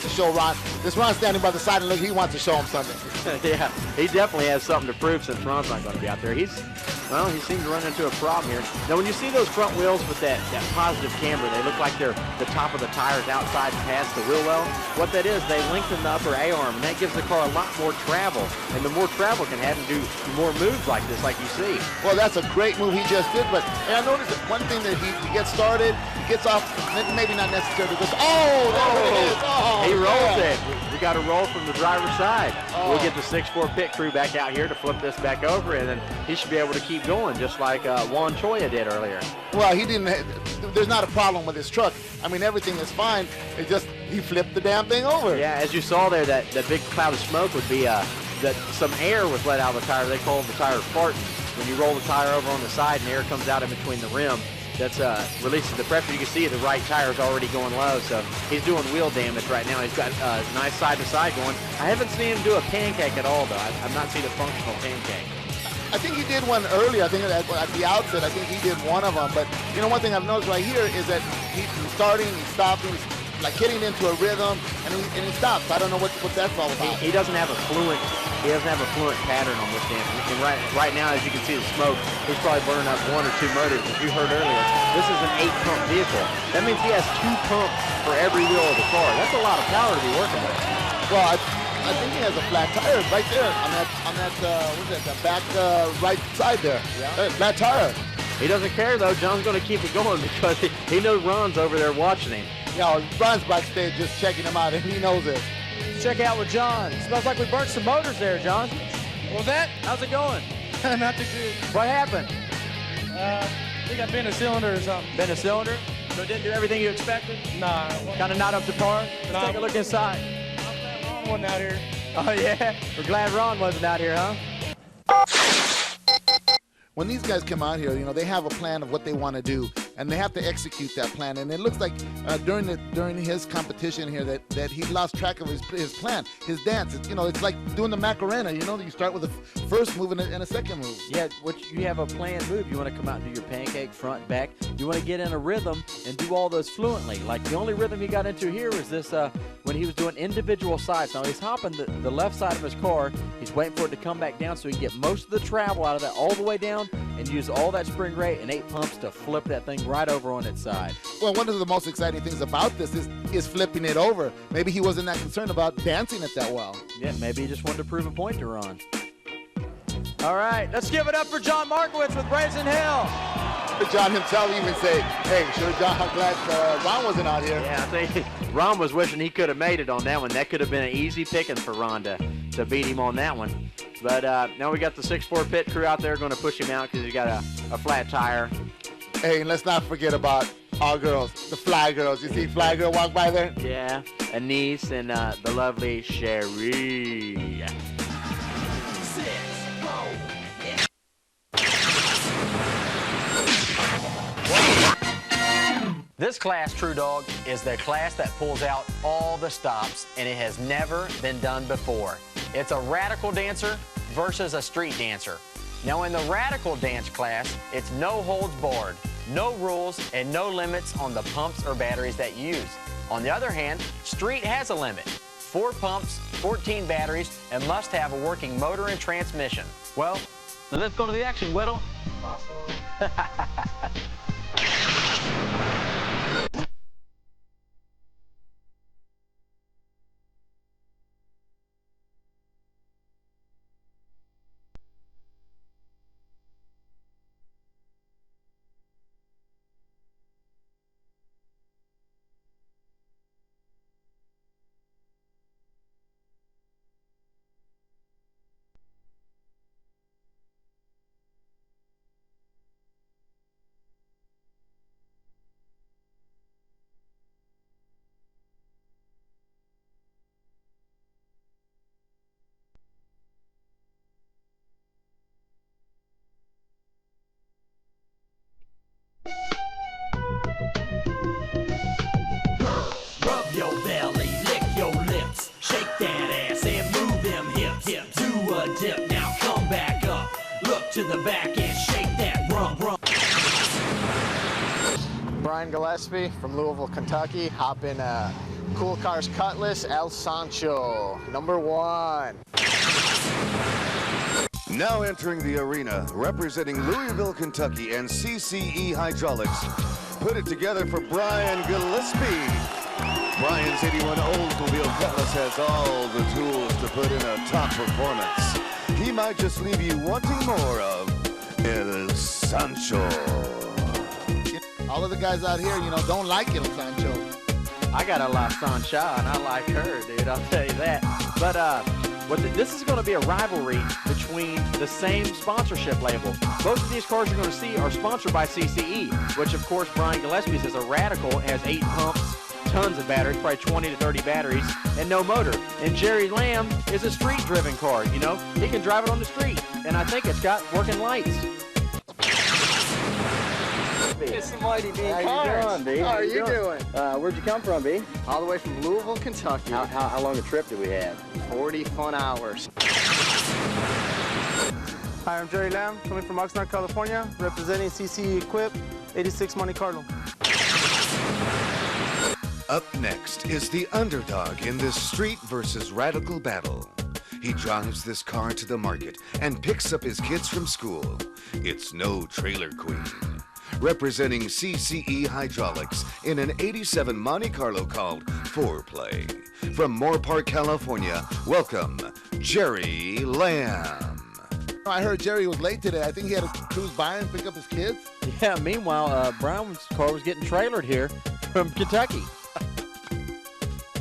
to show Ron. This Ron standing by the side and look, he wants to show him something. Yeah, he definitely has something to prove since Ron's not going to be out there. He seems to run into a problem here. Now, when you see those front wheels with that positive camber, they look like they're the top of the tires outside past the wheel well. What that is, they lengthen the upper A-arm, and that gives the car a lot more travel. And the more travel can have to do more moves like this, like you see. Well, that's a great move he just did, but I noticed that one thing that he gets started, he gets off, maybe not necessarily, because, there it is. Oh, he rolls it. We got a roll from the driver's side. We'll get the 6-4 pit crew back out here to flip this back over, and then he should be able to keep going, just like Juan Choya did earlier. Well, he didn't. There's not a problem with his truck. I mean, everything is fine. It's just he flipped the damn thing over. Yeah, as you saw there, that big cloud of smoke would be that some air was let out of the tire. They call the tire farting. When you roll the tire over on the side and air comes out in between the rim, that's releases the pressure. You can see the right tire is already going low, so he's doing wheel damage right now. He's got nice side-to-side going. I haven't seen him do a pancake at all, though. I've not seen a functional pancake. I think he did one earlier. I think at the outset, I think he did one of them. But, you know, one thing I've noticed right here is that he's starting, he's stopping, he's like getting into a rhythm, and he stops. I don't know what that's all about. He doesn't have a fluent pattern on this dance. And right now, as you can see the smoke, he's probably burning up 1 or 2 motors. As you heard earlier, this is an 8-pump vehicle. That means he has 2 pumps for every wheel of the car. That's a lot of power to be working with. Well, I think he has a flat tire right there on that what's that, the back right side there. Yeah. Flat tire. He doesn't care though. John's going to keep it going because he knows Ron's over there watching him. Yeah, Ron's backstage just checking him out, and he knows it. Check out with John. Smells like we burnt some motors there, John. Well, that? How's it going? Not too good. What happened? I think I bent a cylinder or something. Bent a cylinder? So it didn't do everything you expected? Nah. Kind of not up to par? Let's take a look inside. Ron wasn't out here. Oh, yeah? We're glad Ron wasn't out here, huh? When these guys come out here, you know, they have a plan of what they want to do, and they have to execute that plan. And it looks like during his competition here that he lost track of his plan, his dance. It's like doing the Macarena. You know, you start with a first move and a second move. Yeah, you have a planned move. You want to come out and do your pancake front, back. You want to get in a rhythm and do all those fluently. Like the only rhythm he got into here was this when he was doing individual sides. Now he's hopping the left side of his car. He's waiting for it to come back down so he can get most of the travel out of that all the way down and use all that spring rate and 8 pumps to flip that thing right over on its side. Well, one of the most exciting things about this is flipping it over. Maybe he wasn't that concerned about dancing it that well. Yeah, maybe he just wanted to prove a point to Ron. All right, let's give it up for John Markowitz with Brazen Hill. John himself even say, hey, sure, John, I'm glad Ron wasn't out here. Yeah, I think Ron was wishing he could have made it on that one. That could have been an easy picking for Ron to beat him on that one. But now we got the 6-4 pit crew out there going to push him out because he's got a flat tire. Hey, and let's not forget about our girls, the Fly Girls. You see Fly Girl walk by there? Yeah, Anise and the lovely Sherry. This class, True Dog, is the class that pulls out all the stops, and it has never been done before. It's a radical dancer versus a street dancer. Now, in the radical dance class, it's no holds barred, no rules, and no limits on the pumps or batteries that you use. On the other hand, street has a limit. 4 pumps, 14 batteries, and must have a working motor and transmission. Well, now let's go to the action, Weddle. To the back and shake that rump. Brian Gillespie from Louisville, Kentucky, hopping Cool Cars Cutlass El Sancho, #1. Now entering the arena, representing Louisville, Kentucky, and CCE Hydraulics. Put it together for Brian Gillespie. Brian's 81 Oldsmobile Cutlass has all the tools to put in a top performance. He might just leave you wanting more of El Sancho. All of the guys out here, don't like El Sancho. I got a La Sancha, and I like her, dude. I'll tell you that. But this is going to be a rivalry between the same sponsorship label. Both of these cars you're going to see are sponsored by CCE, which, of course, Brian Gillespie's is a Radical, has 8 pumps, tons of batteries, probably 20 to 30 batteries, and no motor. And Jerry Lamb is a street-driven car, He can drive it on the street, and I think it's got working lights. It's the Mighty B How Cars. you doing, B? How are you doing? Where'd you come from, B? All the way from Louisville, Kentucky. How long a trip do we have? 40 fun hours. Hi, I'm Jerry Lamb, coming from Oxnard, California, representing CCE Equip, 86 Monte Carlo. Up next is the underdog in this street versus radical battle. He drives this car to the market and picks up his kids from school. It's no trailer queen. Representing CCE Hydraulics in an 87 Monte Carlo called Foreplay. From Moore Park, California, welcome, Jerry Lamb. I heard Jerry was late today. I think he had to cruise by and pick up his kids. Yeah, meanwhile, Brown's car was getting trailered here from Kentucky.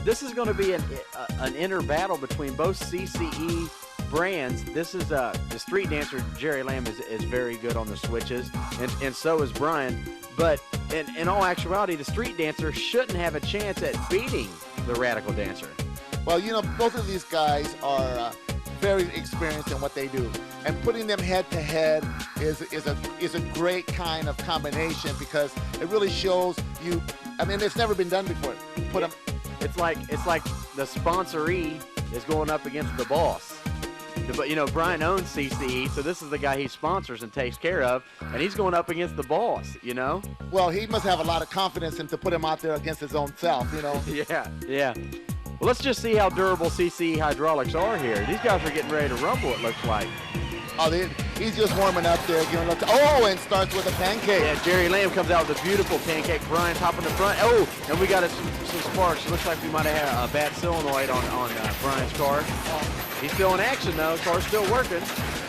This is going to be an inner battle between both CCE brands. This is the street dancer. Jerry Lamb is very good on the switches, and so is Brian. But in all actuality, the street dancer shouldn't have a chance at beating the Radical dancer. Well, both of these guys are very experienced in what they do, and putting them head to head is a great kind of combination because it really shows you. I mean, it's never been done before. It's like the sponsoree is going up against the boss. But Brian owns CCE, so this is the guy he sponsors and takes care of, and he's going up against the boss. Well, he must have a lot of confidence in to put him out there against his own self. Yeah. Well, let's just see how durable CCE Hydraulics are here. These guys are getting ready to rumble, it looks like. Oh, he's just warming up there, giving up. And starts with a pancake. Yeah, Jerry Lamb comes out with a beautiful pancake. Brian's hopping the front. Oh, and we got some sparks. It looks like we might have had a bad solenoid on Brian's car. He's still in action, though. Car's still working.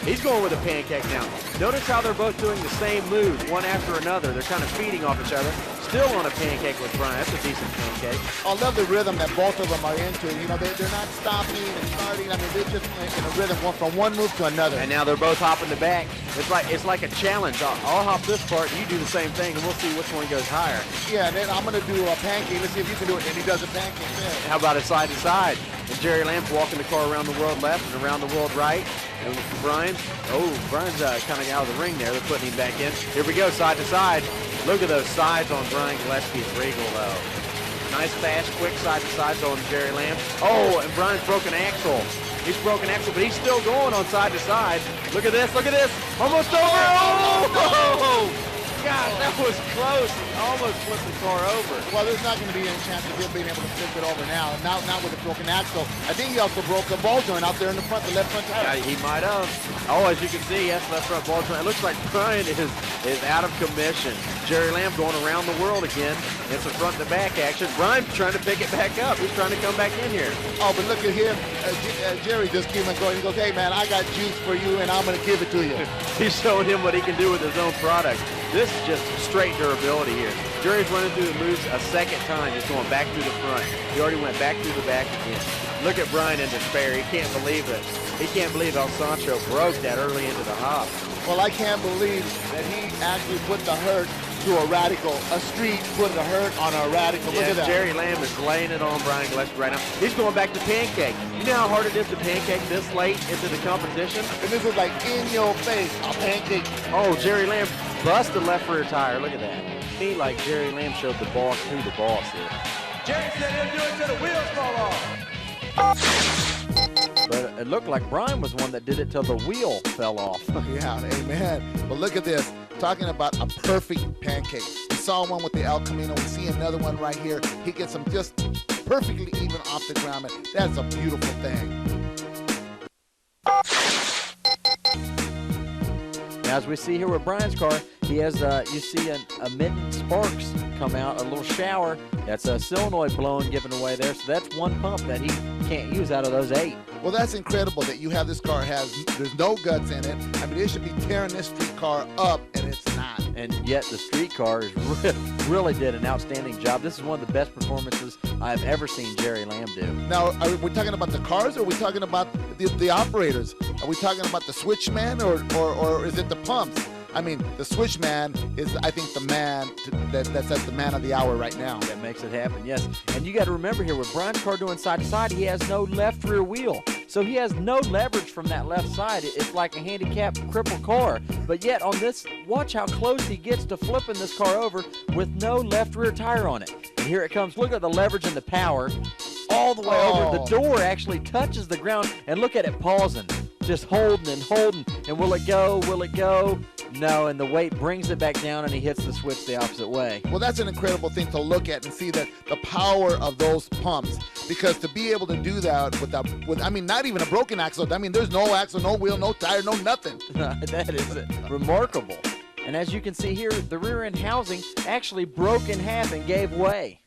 He's going with a pancake now. Notice how they're both doing the same move, one after another. They're kind of feeding off each other. Still on a pancake with Brian. That's a decent pancake. I love the rhythm that both of them are into. They're not stopping and starting. I mean, they're just in a rhythm from one move to another. And now they're both hopping the back. It's like a challenge. I'll hop this part, you do the same thing, and we'll see which one goes higher. Yeah, and then I'm going to do a pancake. Let's see if you can do it. And he does a pancake there. How about a side to side? And Jerry Lamb's walking the car around the world left and around the world right. And Brian's kind of out of the ring there. They're putting him back in. Here we go, side to side. Look at those sides on Brian Gillespie's Regal, though. Nice, fast, quick side to sides on Jerry Lamb. Oh, and Brian's broken axle. He's broken axle, but he's still going on side to side. Look at this, look at this. Almost over. Oh! God, that was close. He almost flipped the car over. Well, there's not going to be any chance of him being able to flip it over now. Not with a broken axle. I think he also broke the ball joint out there in the front, the left front tire. Yeah, he might have. Oh, as you can see, yes, left front ball joint. It looks like Brian is out of commission. Jerry Lamb going around the world again. It's a front to back action. Brian's trying to pick it back up. He's trying to come back in here. Oh, but look at him. Jerry just keeps on going. He goes, hey, man, I got juice for you, and I'm going to give it to you. He's showing him what he can do with his own product. This is just straight durability here. Jerry's running through the moves a second time, just going back through the front. He already went back through the back again. Look at Brian in despair. He can't believe it. He can't believe El Sancho broke that early into the hop. Well, I can't believe that he actually put the hurt to a Radical. A street put the hurt on a Radical. Look at that. Jerry Lamb is laying it on Brian Gillespie right now. He's going back to pancake. You know how hard it is to pancake this late into the competition? And this is like in your face, a pancake. Oh, Jerry Lamb bust the left rear tire. Look at that. He, like Jerry Lamb, showed the boss who the boss is. Jerry said he'll do it till the wheels fall off. But it looked like Brian was one that did it till the wheel fell off. Yeah, amen. But look at this. Talking about a perfect pancake. We saw one with the El Camino. We see another one right here. He gets them just perfectly even off the ground. And that's a beautiful thing. Now, as we see here with Brian's car, he has, you see a mitten sparks come out, a little shower. That's a solenoid blowing given away there. So that's one pump that he can't use out of those 8. Well, that's incredible that you have this car there's no guts in it. I mean, it should be tearing this street car up, and it's not. And yet the street car really did an outstanding job. This is one of the best performances I've ever seen Jerry Lamb do. Now, are we talking about the cars, or are we talking about the operators? Are we talking about the switchman, or is it the pumps? I mean, the switchman is, I think, the man that's the man of the hour right now. That makes it happen, yes. And you got to remember here, with Brian's car doing side to side, he has no left rear wheel. So he has no leverage from that left side. It's like a handicapped, crippled car. But yet on this, watch how close he gets to flipping this car over with no left rear tire on it. And here it comes. Look at the leverage and the power all the way over. The door actually touches the ground, and look at it pausing, just holding and holding. And will it go? Will it go? No, and the weight brings it back down, and he hits the switch the opposite way. Well, that's an incredible thing to look at and see that the power of those pumps, because to be able to do that with I mean, not even a broken axle. I mean, there's no axle, no wheel, no tire, no nothing. That is remarkable. And as you can see here, the rear end housing actually broke in half and gave way.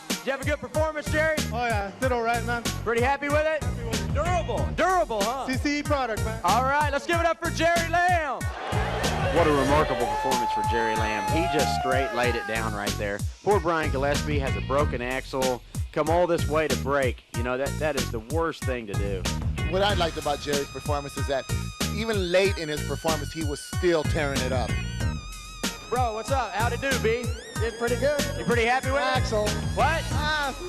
Did you have a good performance, Jerry? Oh yeah, did all right, man. Pretty happy with it? Durable, huh? CCE product, man. All right, let's give it up for Jerry Lamb. What a remarkable performance for Jerry Lamb. He just straight laid it down right there. Poor Brian Gillespie has a broken axle, come all this way to break. You know, that is the worst thing to do. What I liked about Jerry's performance is that even late in his performance, he was still tearing it up. Bro, what's up? How'd it do, B? Did pretty good. You pretty happy with it? Axle. What?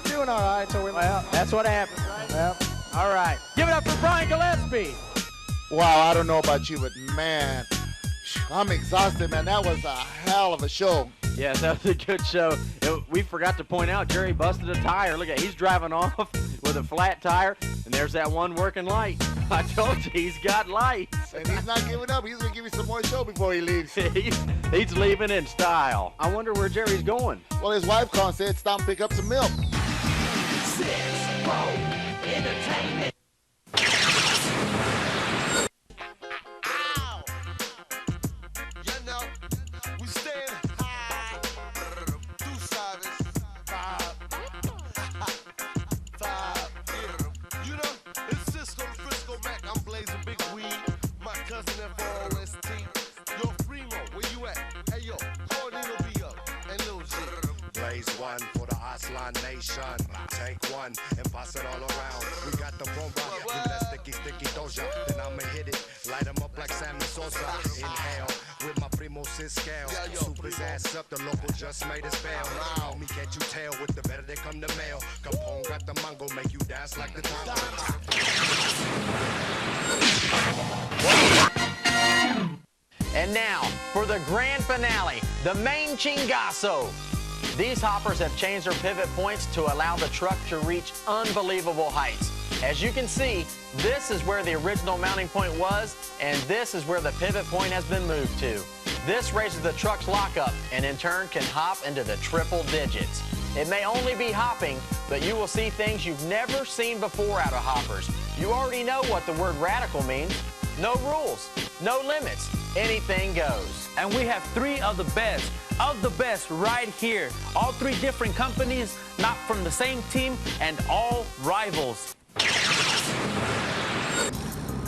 Doing all right. So well, that's what happens, right? Yep. All right. Give it up for Brian Gillespie. Wow, I don't know about you, but man, I'm exhausted, man. That was a hell of a show. Yes, that was a good show. We forgot to point out, Jerry busted a tire. Look at, he's driving off with a flat tire, and there's that one working light. I told you, he's got lights. And he's not giving up. He's going to give you some more show before he leaves. he's leaving in style. I wonder where Jerry's going. Well, his wife called and said, stop and pick up some milk. 6 Row Entertainment. One for the Aslan Nation. Take one and pass it all around. We got the bomba, give that sticky doja. Then I'ma hit it, light them up like Sammy Sosa. Inhale with my primo scale. Soup his ass up, the local just made his bail. Homie, can't you tell with the better they come to mail? Capone got the mango, make you dance like the tango. And now for the grand finale, the main chingazo. These hoppers have changed their pivot points to allow the truck to reach unbelievable heights. As you can see, this is where the original mounting point was, and this is where the pivot point has been moved to. This raises the truck's lockup, and in turn can hop into the triple digits. It may only be hopping, but you will see things you've never seen before out of hoppers. You already know what the word radical means. No rules, no limits, anything goes. And we have 3 of the best right here. All 3 different companies, not from the same team, and all rivals.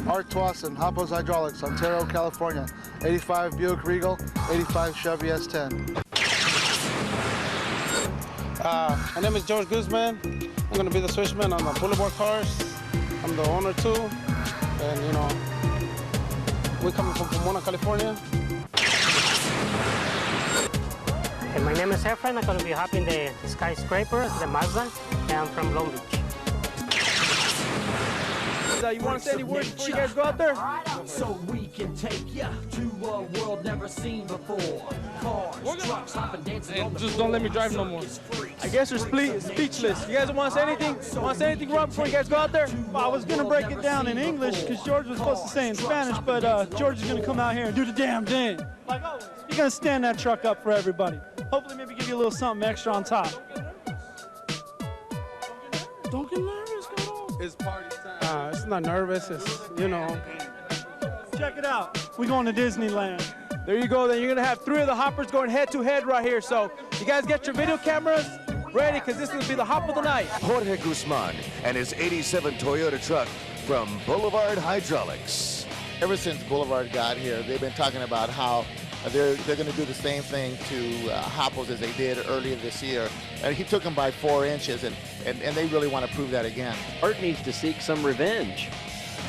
Art Twassen, Hoppos Hydraulics, Ontario, California. 85 Buick Regal, 85 Chevy S10. My name is George Guzman. I'm going to be the switchman on the Boulevard cars. I'm the owner too, and you know, we're coming from Pomona, California. And my name is Efren. I'm going to be hopping the skyscraper, the Mazda, and I'm from Long Beach. You want to say any words before you guys go out there? So we can take you to a world never seen before. Cars, trucks, hopping, dancing on the Just don't let me drive no more. I guess you're speechless. You guys want to say anything? Want to say anything, Rob, before you guys go out there? Well, I was going to break it down in English because George was supposed to say in Spanish, but George is going to come out here and do the damn thing. Like always. You're going to stand that truck up for everybody. Hopefully maybe give you a little something extra on top. It's party time. It's not nervous. It's, you know. Check it out. We're going to Disneyland. There you go. Then you're going to have 3 of the hoppers going head-to-head right here. So you guys get your video cameras ready because this is going to be the hop of the night. Jorge Guzman and his 87 Toyota truck from Boulevard Hydraulics. Ever since Boulevard got here, they've been talking about how they're going to do the same thing to Hoppos as they did earlier this year. And he took them by 4 inches, and they really want to prove that again. Art needs to seek some revenge.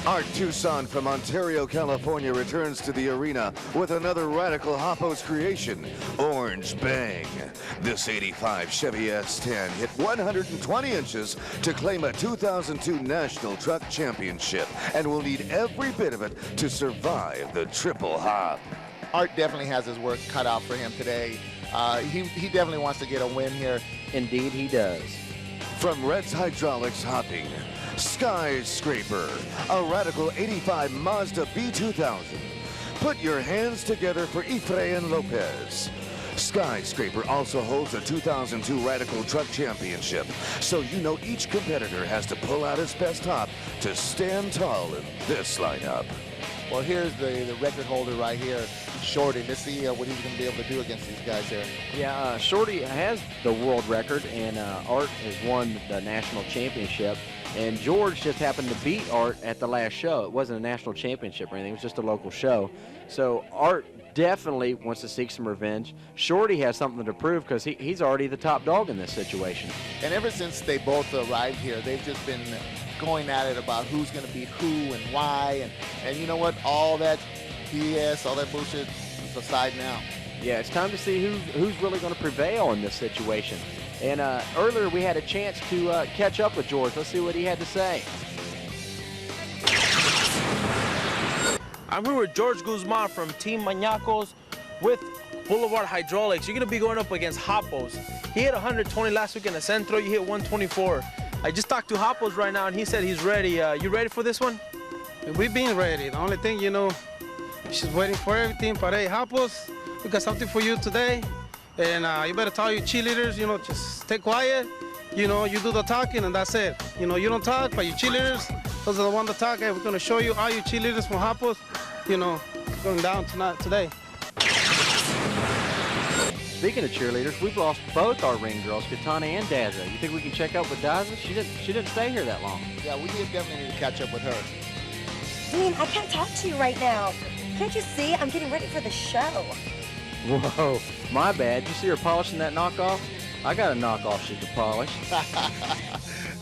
Art Tucson from Ontario, California returns to the arena with another radical Hoppos creation, Orange Bang. This 85 Chevy S10 hit 120 inches to claim a 2002 National Truck Championship and will need every bit of it to survive the triple hop. Art definitely has his work cut out for him today. He definitely wants to get a win here. Indeed, he does. From Red's Hydraulics Hopping, Skyscraper, a radical 85 Mazda B2000. Put your hands together for Efrain Lopez. Skyscraper also holds a 2002 Radical Truck Championship, so you know each competitor has to pull out his best hop to stand tall in this lineup. Well, here's the record holder right here, Shorty. Let's see what he's going to be able to do against these guys here. Yeah, Shorty has the world record, and Art has won the national championship. And George just happened to beat Art at the last show. It wasn't a national championship or anything. It was just a local show. So Art definitely wants to seek some revenge. Shorty has something to prove because he's already the top dog in this situation. And ever since they both arrived here, they've just been going at it about who's going to be who and why. And you know what? All that BS, all that bullshit is aside now. Yeah, it's time to see who's really going to prevail in this situation. And earlier we had a chance to catch up with George. Let's see what he had to say. I'm here with George Guzman from Team Mañacos with Boulevard Hydraulics. You're going to be going up against Hoppos. He hit 120 last week in the Centro. You hit 124. I just talked to Hoppos right now, and he said he's ready. You ready for this one? We've been ready. The only thing, you know, she's waiting for everything. But hey, Hoppos, we got something for you today. And you better tell your cheerleaders, you know, just stay quiet. You know, you do the talking and that's it. You know, you don't talk, but your cheerleaders, those are the ones that talk. Hey, we're going to show you all your cheerleaders from Hoppos, you know, going down today. Speaking of cheerleaders, we've lost both our ring girls, Kitana and Dazza. You think we can check up with Dazza? She didn't stay here that long. Yeah, we definitely need to catch up with her. Dean, I can't talk to you right now. Can't you see? I'm getting ready for the show. Whoa, my bad. You see her polishing that knockoff? I got a knockoff she could polish.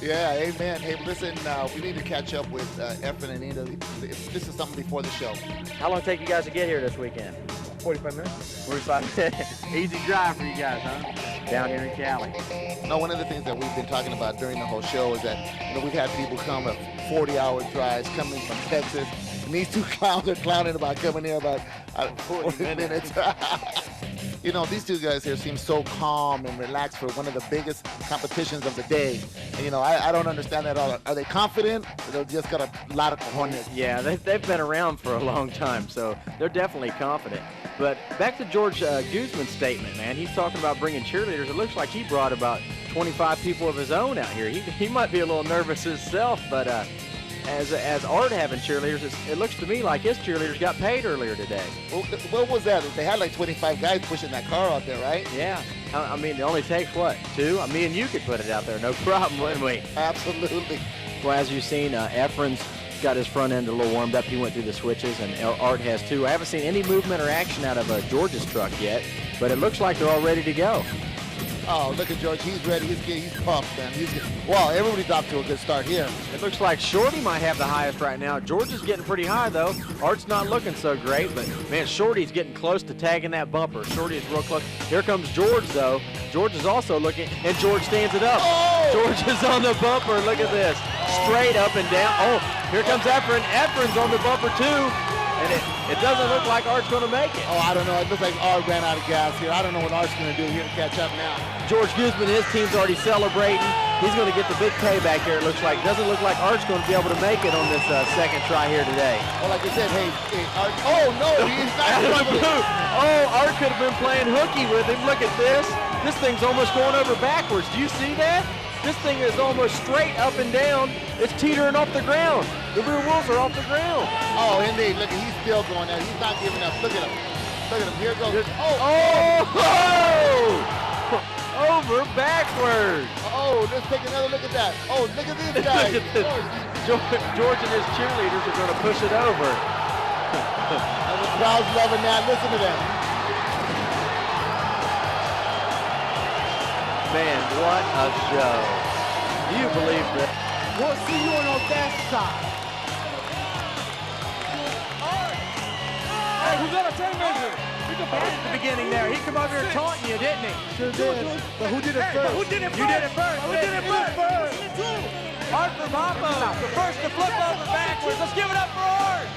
Yeah, amen. Hey, listen, we need to catch up with Efren and Nina. This is something before the show. How long take you guys to get here this weekend? 45 minutes. 45 minutes. Easy drive for you guys, huh? Down here in Cali. No, one of the things that we've been talking about during the whole show is that, you know, we've had people come at 40-hour drives coming from Texas. And these two clowns are clowning about coming here about 40 minutes. You know, these two guys here seem so calm and relaxed for one of the biggest competitions of the day. And, you know, I don't understand that at all. Are they confident? Or they've just got a lot of cojones? Yeah, they've been around for a long time, so they're definitely confident. But back to George Guzman's statement, man. He's talking about bringing cheerleaders. It looks like he brought about 25 people of his own out here. He might be a little nervous himself, but as Art having cheerleaders, it looks to me like his cheerleaders got paid earlier today. Well, what was that? They had like 25 guys pushing that car out there, right? Yeah. I mean, it only takes, what, 2? Me and you could put it out there, no problem, wouldn't we? Absolutely. Well, as you've seen, Efren's got his front end a little warmed up. He went through the switches, and Art has too. I haven't seen any movement or action out of George's truck yet, but it looks like they're all ready to go. Oh, look at George. He's ready. He's pumped, man. Wow, everybody's off to a good start here. It looks like Shorty might have the highest right now. George is getting pretty high, though. Art's not looking so great, but, man, Shorty's getting close to tagging that bumper. Shorty is real close. Here comes George, though. George is also looking, and George stands it up. Oh! George is on the bumper. Look at this. Straight up and down. Oh, here comes Efren. Efren's on the bumper, too. And it doesn't look like Art's going to make it. Oh, I don't know. It looks like Art ran out of gas here. I don't know what Art's going to do here to catch up now. George Guzman, his team's already celebrating. He's going to get the big payback here, it looks like. Doesn't look like Art's going to be able to make it on this second try here today. Well, like I said, hey Art. Oh, no, he's not struggling. Oh, Art could have been playing hooky with him. Look at this. This thing's almost going over backwards. Do you see that? This thing is almost straight up and down. It's teetering off the ground. The rear wheels are off the ground. Oh, indeed. Look, he's still going there. He's not giving up. Look at him. Look at him. Here goes. Over backwards. Oh, let's take another look at that. Oh, look at these guys. George and his cheerleaders are going to push it over. And the crowd's loving that. Listen to them. Man, what a show. Do you believe that? We'll see you on that side. Hey, who's got a tape measure? At the beginning there, he came over here taunting you, didn't he? Sure did. But who did it first? Who did it first? You did it first. Who did it first? Art from Hoppo, the first to flip over backwards. Let's give it up for Art.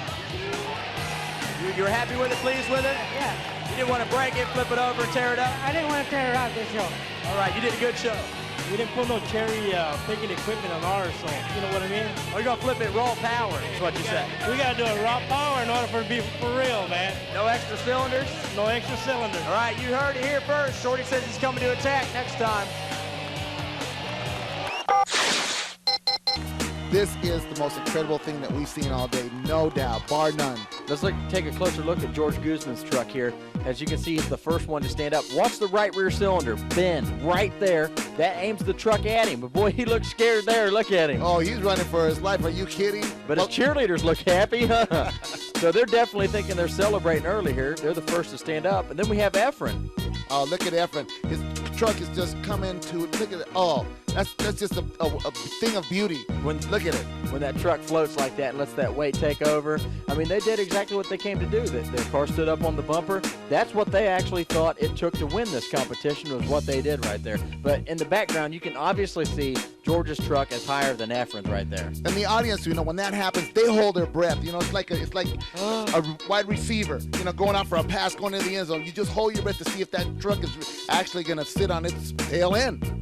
You're happy with it, pleased with it? Yeah. You didn't want to break it, flip it over, and tear it up? I didn't want to tear it out this show. All right, you did a good show. We didn't put no cherry picking equipment on ours, so you know what I mean? We're going to flip it raw power, is what you said. We got to do it raw power in order for it to be for real, man. No extra cylinders? No extra cylinders. All right, you heard it here first. Shorty says he's coming to attack next time. This is the most incredible thing that we've seen all day, no doubt, bar none. Let's take a closer look at George Guzman's truck here. As you can see, he's the first one to stand up. Watch the right rear cylinder bend right there. That aims the truck at him. But boy, he looks scared there. Look at him. Oh, he's running for his life. Are you kidding? But his cheerleaders look happy. So they're definitely thinking they're celebrating early here. They're the first to stand up. And then we have Efren. Oh, look at Efren. His truck is just coming to, look at it. Oh, that's just a thing of beauty. Look at it. When that truck floats like that and lets that weight take over, I mean, they did exactly what they came to do. Their car stood up on the bumper. That's what they actually thought it took to win this competition, was what they did right there. But in the background, you can obviously see George's truck is higher than Efren's right there. And the audience, you know, when that happens, they hold their breath. You know, it's like a wide receiver, you know, going out for a pass, going into the end zone. You just hold your breath to see if that truck is actually going to sit on its tail end.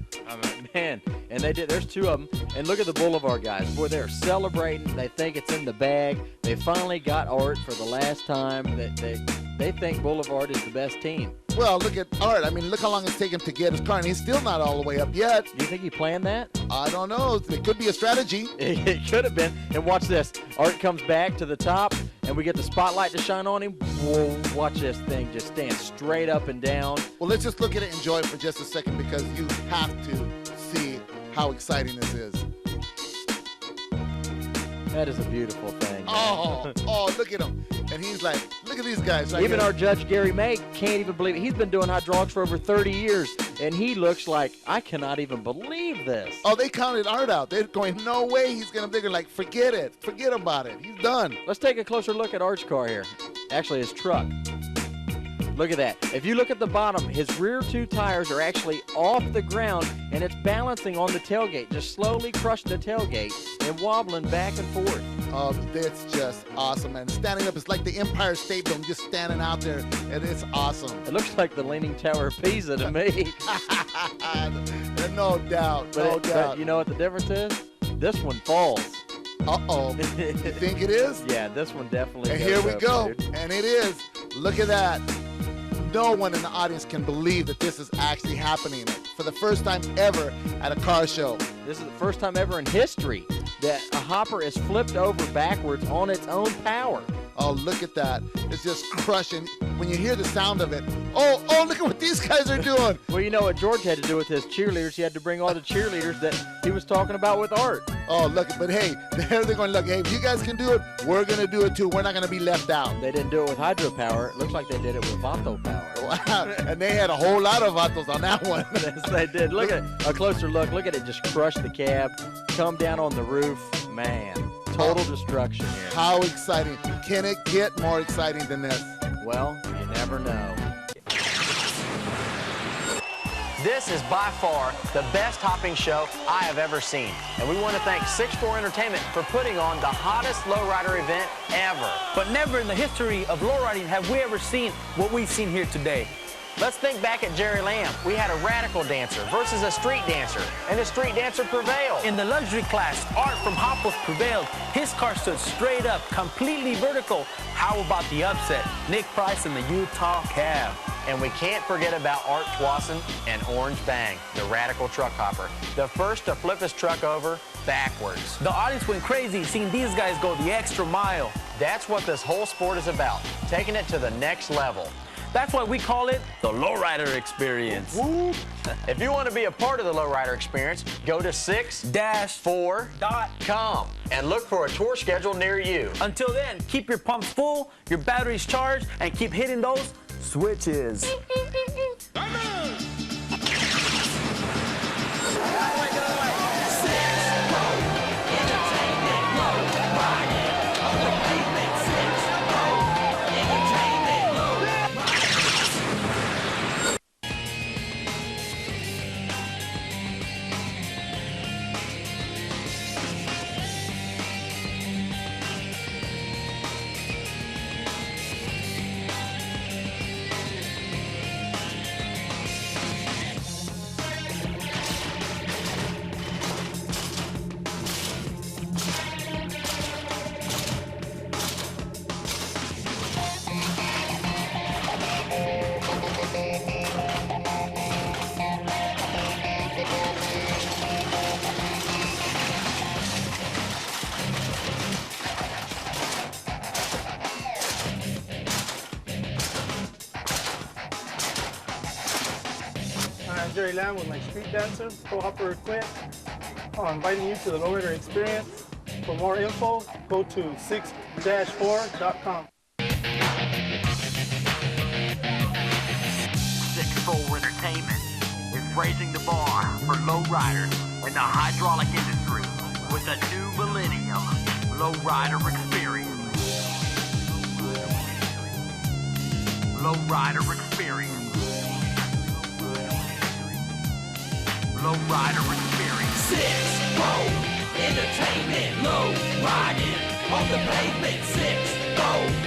Man, and they did. There's two of them. And look at the Boulevard guys. Boy, they're celebrating. They think it's in the bag. They finally got Art for the last time. They think Boulevard is the best team. Well, look at Art. I mean, look how long it's taken to get his car, and he's still not all the way up yet. Do you think he planned that? I don't know. It could be a strategy. It could have been. And watch this. Art comes back to the top, and we get the spotlight to shine on him. Whoa, watch this thing just stand straight up and down. Well, let's just look at it and enjoy it for just a second, because you have to see how exciting this is. That is a beautiful thing. Oh, look at him. And he's like, look at these guys right Even here. our judge, Gary May, can't even believe it. He's been doing hydraulics for over 30 years, and he looks like, I cannot even believe this. Oh, they counted Art out. They're going, no way he's going to, they're like, forget it. Forget about it. He's done. Let's take a closer look at Art's car here. Actually, his truck. Look at that. If you look at the bottom, his rear two tires are actually off the ground, and it's balancing on the tailgate, just slowly crushing the tailgate and wobbling back and forth. Oh, that's just awesome, man. Standing up, it's like the Empire State Building just standing out there, and it's awesome. It looks like the Leaning Tower of Pisa to me. No doubt, But you know what the difference is? This one falls. Uh-oh. You think it is? Yeah, this one definitely And goes here we up, go. dude. And it is. Look at that. No one in the audience can believe that this is actually happening for the first time ever at a car show. This is the first time ever in history that a hopper is flipped over backwards on its own power. Oh, look at that. It's just crushing. When you hear the sound of it, oh, look at what these guys are doing. Well, you know what George had to do with his cheerleaders? He had to bring all the cheerleaders that he was talking about with Art. Oh, look, but hey, they're going, look, hey, if you guys can do it, we're going to do it too. We're not going to be left out. They didn't do it with hydropower. It looks like they did it with Vato power. Wow, and they had a whole lot of Vatos on that one. Yes, they did. Look at a closer look. Look at it just crush the cab, come down on the roof. Man, total destruction here. How exciting. Can it get more exciting than this? Well, you never know. This is by far the best hopping show I have ever seen. And we want to thank 6-4 Entertainment for putting on the hottest lowrider event ever. But never in the history of lowriding have we ever seen what we've seen here today. Let's think back at Jerry Lamb. We had a radical dancer versus a street dancer, and the street dancer prevailed. In the luxury class, Art from Hoppos prevailed. His car stood straight up, completely vertical. How about the upset? Nick Price in the Utah cab. And we can't forget about Art Twasson and Orange Bang, the radical truck hopper. The first to flip his truck over backwards. The audience went crazy seeing these guys go the extra mile. That's what this whole sport is about, taking it to the next level. That's why we call it the Lowrider Experience. If you want to be a part of the Lowrider Experience, go to 6-4.com and look for a tour schedule near you. Until then, keep your pumps full, your batteries charged, and keep hitting those switches. I'm Jerry Lamb with my Street Dancer, co-hopper equipment. I'm inviting you to the Lowrider Experience. For more info, go to 6-4.com. 6-4 Entertainment is raising the bar for lowriders in the hydraulic industry with a new millennium Lowrider Experience. Lowrider Experience. Lowrider Experience. 6-4 Entertainment, low riding on the pavement. 6-4